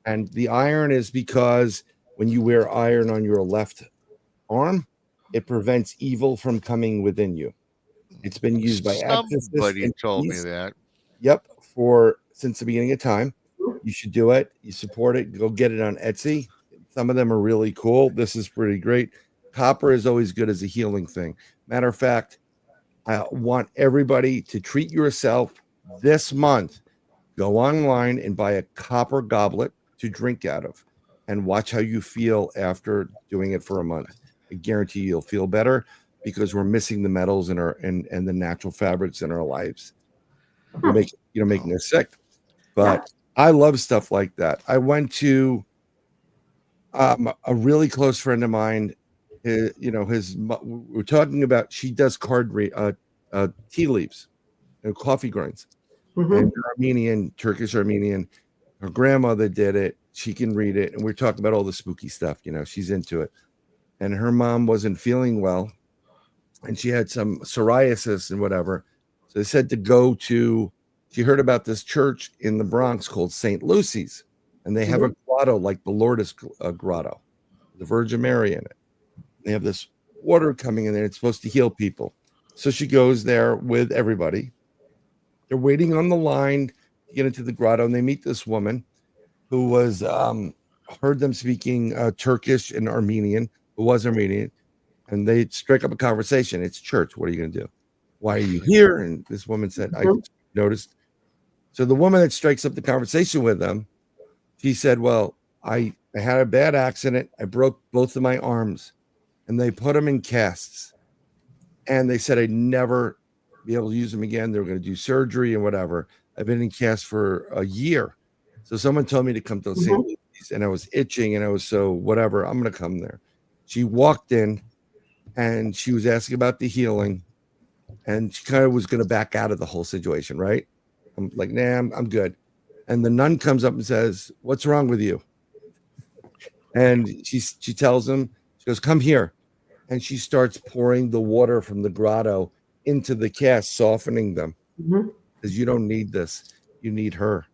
And the iron is because when you wear iron on your left arm, it prevents evil from coming within you. It's been used by exorcists. Somebody told me that. Yep, since the beginning of time. You should do it. You support it. Go get it on Etsy. Some of them are really cool. This is pretty great. Copper is always good as a healing thing. Matter of fact, I want everybody to treat yourself this month. Go online and buy a copper goblet to drink out of, and watch how you feel after doing it for a month. I guarantee you'll feel better, because we're missing the metals in our and the natural fabrics in our lives. Making us sick. But I love stuff like that. I went to a really close friend of mine. We're talking about, she does tea leaves and coffee grinds. And Armenian, Turkish Armenian. Her grandmother did it. She can read it. And we're talking about all the spooky stuff. She's into it. And her mom wasn't feeling well, and she had some psoriasis and whatever. So they said to go to, she heard about this church in the Bronx called St. Lucy's, and they have a grotto like the Lourdes grotto, the Virgin Mary in it. They have this water coming in there. It's supposed to heal people. So she goes there with everybody. They're waiting on the line to get into the grotto, and they meet this woman who was heard them speaking Turkish and Armenian, who was Armenian, and they strike up a conversation. It's church. What are you going to do? Why are you here? And this woman said, I noticed. So the woman that strikes up the conversation with them, she said, well, I had a bad accident. I broke both of my arms, and they put them in casts. And they said, I never be able to use them again. They were going to do surgery and whatever. I've been in cast for a year. So someone told me to come to St. Louis, and I was itching, and I was so whatever, I'm going to come there. She walked in, and she was asking about the healing, and she kind of was going to back out of the whole situation, right? I'm like, nah, I'm good. And the nun comes up and says, "What's wrong with you?" And she tells him, she goes, "Come here." And she starts pouring the water from the grotto into the cast, softening them. Because you don't need this. You need her.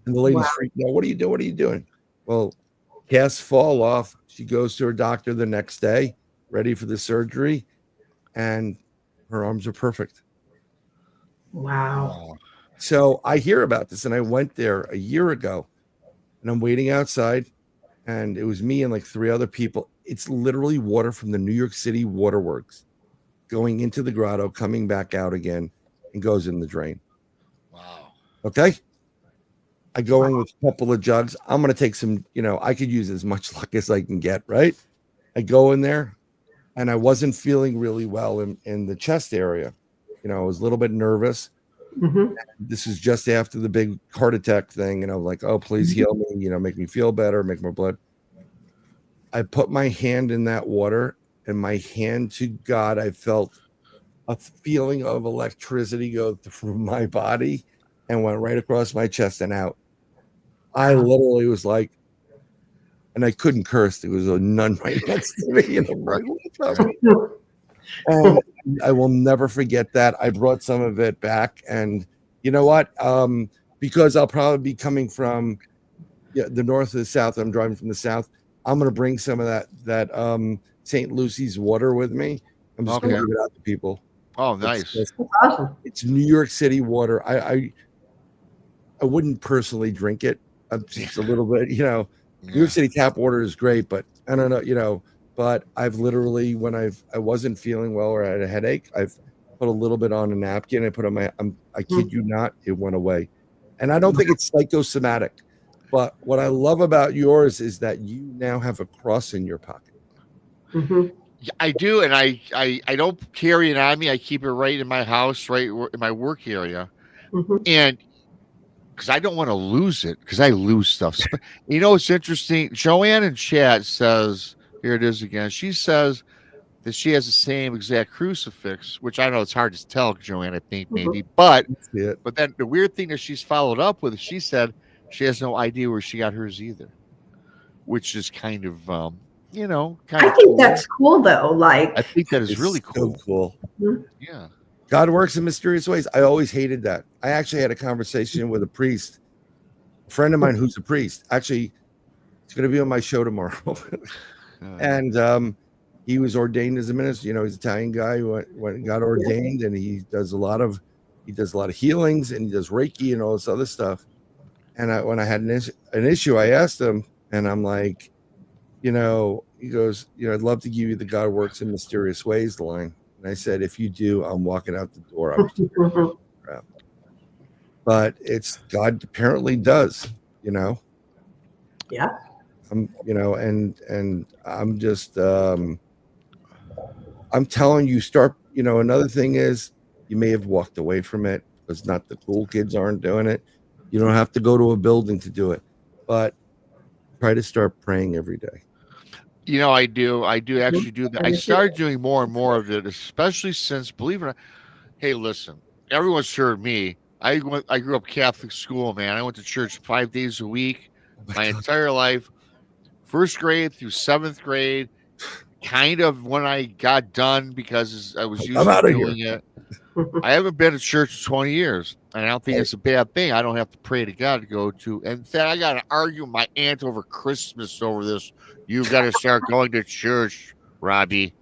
And the lady's freaking out. What are you doing? What are you doing? Well, casts fall off. She goes to her doctor the next day, ready for the surgery, and her arms are perfect. Wow. So I hear about this, and I went there a year ago, and I'm waiting outside, and it was me and like 3 other people. It's literally water from the New York City waterworks going into the grotto, coming back out again, and goes in the drain. Wow. Okay. I go in with a couple of jugs. I'm going to take some, I could use as much luck as I can get, right? I go in there, and I wasn't feeling really well in the chest area. I was a little bit nervous. This is just after the big heart attack thing. And I'm like, oh, please heal me, make me feel better, make more blood. I put my hand in that water, and my hand to God, I felt a feeling of electricity go through my body and went right across my chest and out. I literally was like, and I couldn't curse. There was a nun right next to me. And I will never forget that. I brought some of it back. And you know what? Because I'll probably be coming from the north or the south. I'm driving from the south. I'm going to bring some of that St. Lucy's water with me. I'm just going to give it out to people. Oh, nice. That's awesome. It's New York City water. I wouldn't personally drink it. Just a little bit, New York City tap water is great, but I don't know, but I've literally, when I wasn't feeling well or I had a headache, I've put a little bit on a napkin. I put on I kid you not, it went away. And I don't think it's psychosomatic, but what I love about yours is that you now have a cross in your pocket. I do. And I don't carry it on me. I keep it right in my house, right in my work area. And because I don't want to lose it, because I lose stuff. It's interesting. Joanne in chat says, here it is again. She says that she has the same exact crucifix, which I know it's hard to tell, Joanne, I think maybe. But then the weird thing that she's followed up with, she said she has no idea where she got hers either, which is kind of, I think cool. That's cool, though. I think that is really cool. So cool. Yeah. God works in mysterious ways. I always hated that. I actually had a conversation with a priest, a friend of mine who's a priest. Actually, it's going to be on my show tomorrow. And he was ordained as a minister. He's an Italian guy who got ordained, and he does a lot of healings, and he does Reiki and all this other stuff. And when I had an issue, I asked him, and I'm like, he goes, I'd love to give you the God works in mysterious ways line. And I said, if you do, I'm walking out the door. But it's God apparently does, Yeah. I'm I'm just I'm telling you, another thing is you may have walked away from it because not the cool kids aren't doing it. You don't have to go to a building to do it, but try to start praying every day. I do actually do that. I started doing more and more of it, especially since, believe it or not, hey, listen, everyone's heard me. I grew up Catholic school, man. I went to church 5 days a week, my entire life, 1st grade through 7th grade. Kind of when I got done because I was used to doing it. I haven't been to church in 20 years, and I don't think it's a bad thing. I don't have to pray to God to go to. And in fact, I got to argue with my aunt over Christmas over this. You've got to start going to church, Robbie.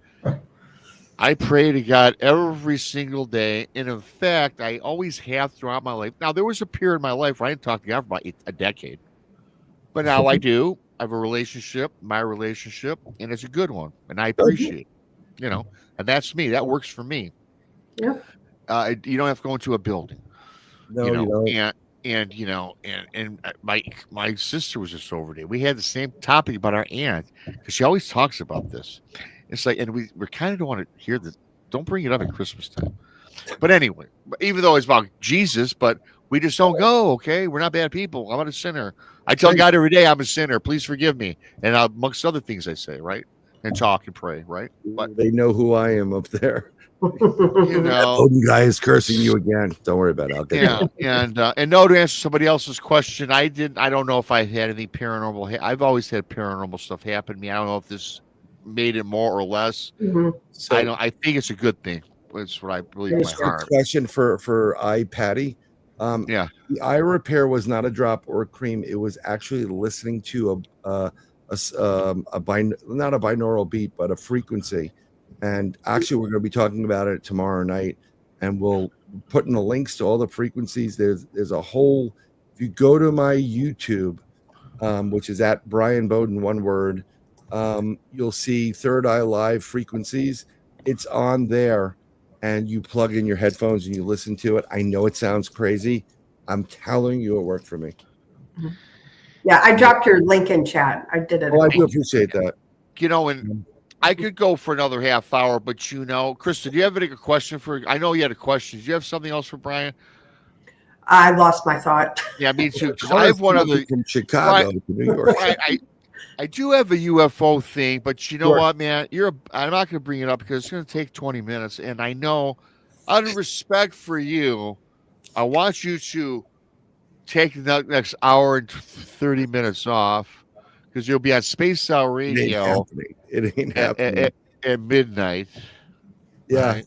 I pray to God every single day. And in fact, I always have throughout my life. Now, there was a period in my life where I didn't talk to God for about a decade. But now I do. I have a relationship, my relationship, and it's a good one. And I appreciate it, and that's me. That works for me. Yeah. You don't have to go into a building. No, you don't. And my sister was just over there. We had the same topic about our aunt because she always talks about this. It's like, and we kind of don't want to hear this. Don't bring it up at Christmas time. But anyway, even though it's about Jesus, but we just don't go. Okay, we're not bad people. I'm not a sinner. I tell God every day I'm a sinner. Please forgive me, and amongst other things I say, right, and talk and pray, right. But they know who I am up there. You know, Bowden guy is cursing you again. Don't worry about it. I'll get and no, to answer somebody else's question, I don't know if I had any paranormal. I've always had paranormal stuff happen to me. I don't know if this made it more or less. So I think it's a good thing. That's what I believe in my heart. Question for Patty. The eye repair was not a drop or a cream. It was actually listening to not a binaural beat, but a frequency. And actually, we're going to be talking about it tomorrow night, and we'll put in the links to all the frequencies. There's a whole. If you go to my YouTube, which is at Bryan Bowden, one word, you'll see Third Eye Live frequencies. It's on there, and you plug in your headphones and you listen to it. I know it sounds crazy. I'm telling you, it worked for me. Yeah, I dropped your link in chat. I did it. Well, I do appreciate that. You know, and I could go for another half hour, but Krista, do you have a question for? I know you had a question. Do you have something else for Bryan? I lost my thought. Yeah, me too. I have one other from Chicago to New York. I do have a UFO thing, but you know what, man? I'm not going to bring it up because it's going to take 20 minutes, and I know, out of respect for you, I want you to take the next hour and 30 minutes off. Because you'll be on Space Out Radio. It ain't happening. At midnight. Yeah.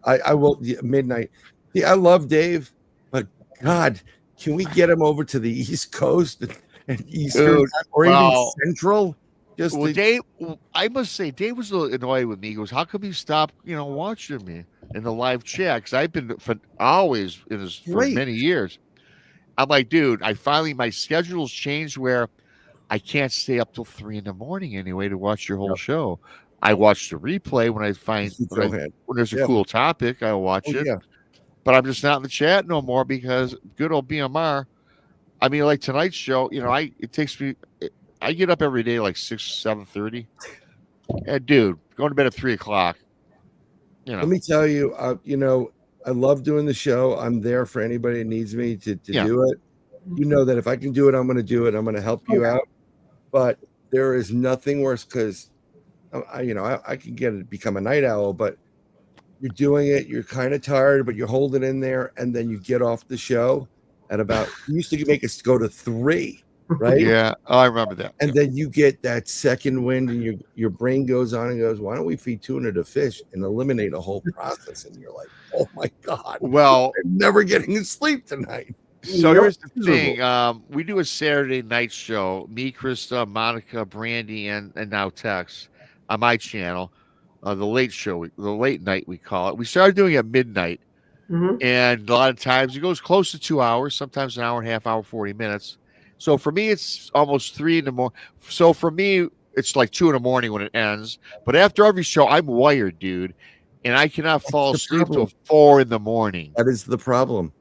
Right? I will. Midnight. Yeah, I love Dave, but God, can we get him over to the East Coast and Eastern or even Central? Dave, I must say, Dave was a little annoyed with me. He goes, "How come you stopped, watching me in the live chat?" Because I've been always in this for many years. I'm like, dude, my schedule's changed where I can't stay up till 3 a.m. anyway to watch your whole show. I watch the replay when I find when there's a cool topic. I'll watch it. Yeah. But I'm just not in the chat no more because good old BMR. I mean, like tonight's show, I get up every day like 7:30. And dude, going to bed at 3:00. Let me tell you, I love doing the show. I'm there for anybody that needs me to do it. You know that if I can do it, I'm going to do it. I'm going to help you out. But there is nothing worse because, I can become a night owl, but you're doing it. You're kind of tired, but you're holding in there. And then you get off the show at about, you used to make us go to 3, right? Yeah. Oh, I remember that. And then you get that second wind and your brain goes on and goes, why don't we feed tuna to fish and eliminate a whole process? And you're like, oh my God. Well, I'm never getting to sleep tonight. So here's the thing. We do a Saturday night show. Me, Krista, Monica, Brandy, and now Tex on my channel. The late show, the late night we call it. We started doing it at midnight. And a lot of times it goes close to 2 hours, sometimes an hour and a half, hour, 40 minutes. So for me, it's almost 3 in the morning. So for me, it's like 2 in the morning when it ends. But after every show, I'm wired, dude. And I cannot fall asleep till 4 in the morning. That is the problem.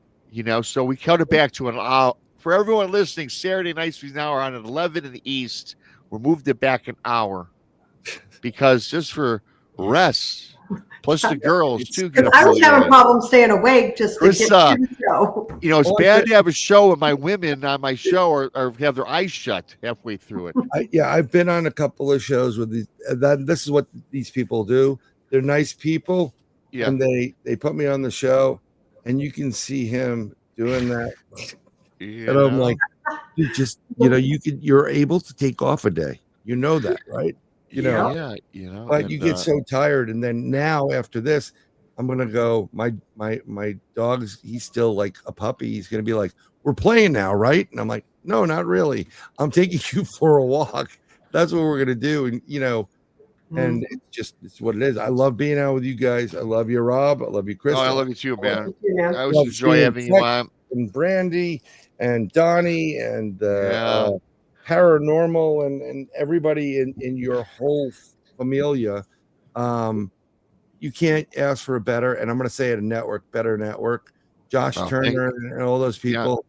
So we cut it back to an hour. For everyone listening, Saturday nights we now are on at 11 in the East. We moved it back an hour because just for rest, plus the girls too. I was having a problem staying awake just to get to the show. It's bad to have a show with my women on my show or have their eyes shut halfway through it. I've been on a couple of shows with these. This is what these people do. They're nice people, and they put me on the show. And you can see him doing that. And I'm like, you're able to take off a day. You know that, right? But you get so tired. And then now after this, I'm going to go, my dog's, he's still like a puppy. He's going to be like, we're playing now, right? And I'm like, no, not really. I'm taking you for a walk. That's what we're going to do. And, and it's what it is. I love being out with you guys. I love you, Rob. I love you, Chris. Oh, I love you too, man. I always enjoy having you on. And Brandy and Donnie and Paranormal and everybody in your whole familia. You can't ask for a better, and I'm going to say it, better network. Josh Turner and all those people.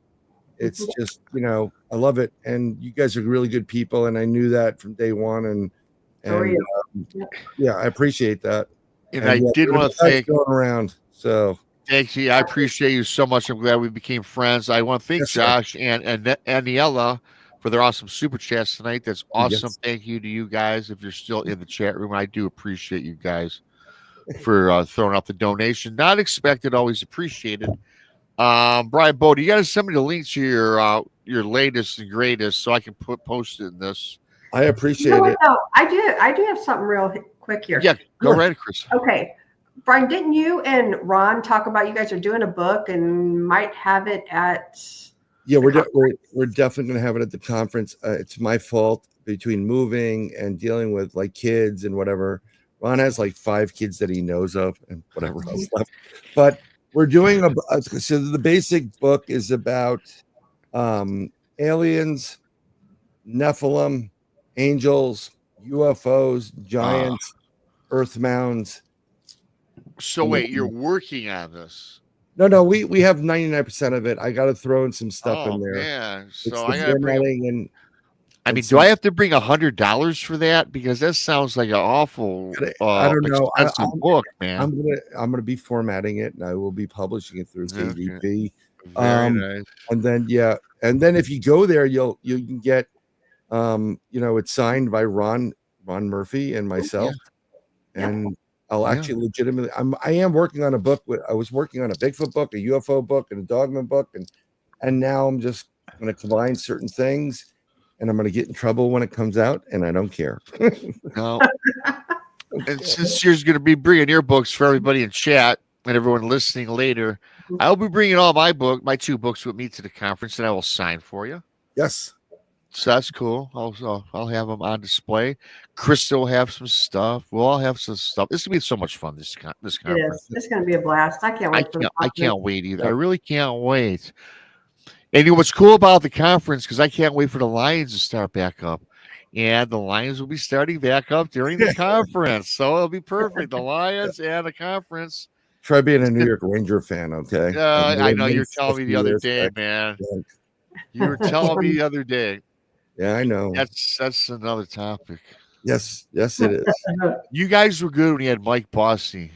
Yeah. It's just, I love it. And you guys are really good people. And I knew that from day one. And I appreciate that. And I did want to thank going around. So Thanks. I appreciate you so much. I'm glad we became friends. I want to thank Josh and Aniela for their awesome super chats tonight. That's awesome. Yes. Thank you to you guys. If you're still in the chat room, I do appreciate you guys for throwing out the donation. Not expected, always appreciated. Bryan Bowden, you got to send me the link to your latest and greatest so I can post it in this. I appreciate it. No, I do have something real quick here. Yeah, go right, Chris. Okay. Bryan, didn't you and Ron talk about you guys are doing a book and might have it at? Yeah, we're definitely going to have it at the conference. It's my fault between moving and dealing with like kids and whatever. Ron has like 5 kids that he knows of and whatever else left. But we're doing so the basic book is about aliens, Nephilim, angels, UFOs, giants, earth mounds. So wait, you're working on this? No, we have 99% of it. I got to throw in some stuff in there. Man, so it's I got to bring. Do I have to bring $100 for that? Because that sounds like an awful. I don't know. Expensive book, man. I'm gonna be formatting it, and I will be publishing it through KDP. Very nice. And then if you go there, you can get, it's signed by Ron Murphy and myself, and I'll actually legitimately. I am working on a book. I was working on a Bigfoot book, a UFO book, and a Dogman book, and now I'm just going to combine certain things. And I'm going to get in trouble when it comes out, and I don't care. No. And since you're going to be bringing your books for everybody in chat and everyone listening later, I'll be bringing all my 2 books with me to the conference, and I will sign for you. Yes. So that's cool. I'll have them on display. Krista will have some stuff. We'll all have some stuff. This is going to be so much fun, this conference. It is. It's going to be a blast. I can't wait. I can't wait either. I really can't wait. And you know what's cool about the conference, because I can't wait for the Lions to start back up. And the Lions will be starting back up during the conference. So it'll be perfect. The Lions and the conference. Try being a New York Ranger fan, okay? I know you're telling me the other day, man. You were telling me the other day. Yeah, I know. That's another topic. Yes, it is. You guys were good when you had Mike Bossy.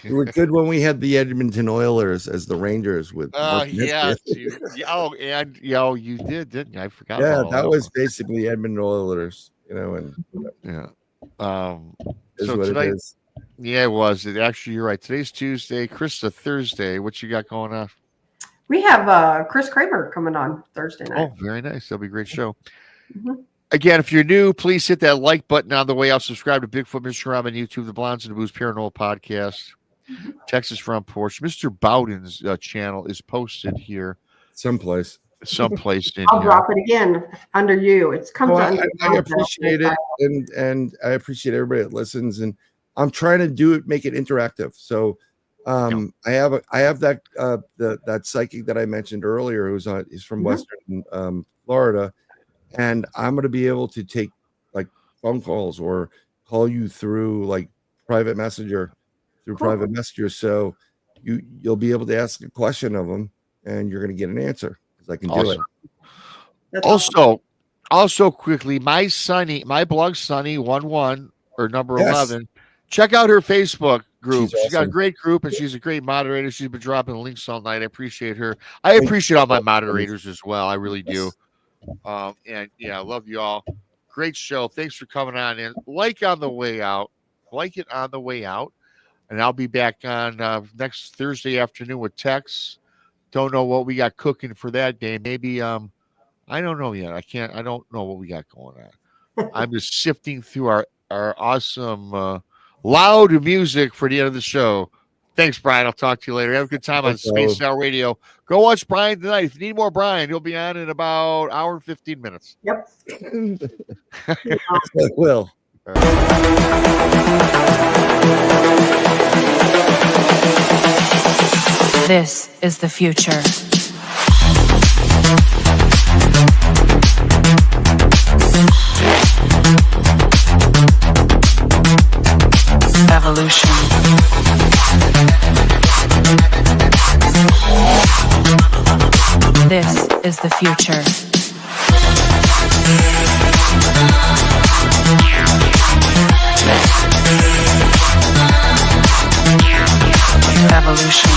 We were good when we had the Edmonton Oilers as the Rangers with. You did, didn't you? I forgot. Yeah, that was basically Edmonton Oilers, and so tonight, yeah, it was. Actually, you're right. Today's Tuesday, Krista Thursday. What you got going on? We have Chris Kramer coming on Thursday night. Oh, very nice. That'll be a great show. Mm-hmm. Again, if you're new, please hit that like button on the way out. Subscribe to Bigfoot Michiganrob on YouTube, the Blondes and the Booze Paranormal Podcast, Texas Front Porch. Mr. Bowden's channel is posted here. Someplace in I'll drop it again under you. It's comes under. I appreciate it, and I appreciate everybody that listens. And I'm trying to make it interactive. So I have that that psychic that I mentioned earlier who's from Western Florida. And I'm going to be able to take like phone calls or call you through like private messenger. So you'll be able to ask a question of them and you're going to get an answer because I can do it. Also quickly, my blog Sunny 11 or number 11. Check out her Facebook group. She's got a great group and she's a great moderator. She's been dropping links all night. I appreciate her. I appreciate all my moderators as well. I really do. And I love you all. Great show. Thanks for coming on in. Like it on the way out. And I'll be back on next Thursday afternoon with Tex. Don't know what we got cooking for that day. Maybe I don't know yet. I don't know what we got going on. I'm just sifting through our awesome loud music for the end of the show. Thanks, Bryan. I'll talk to you later. Have a good time on Space Now Radio. Go watch Bryan tonight. If you need more Bryan, he'll be on in about an hour and 15 minutes. Yep. I will. This is the future. Evolution. This is the future. evolution.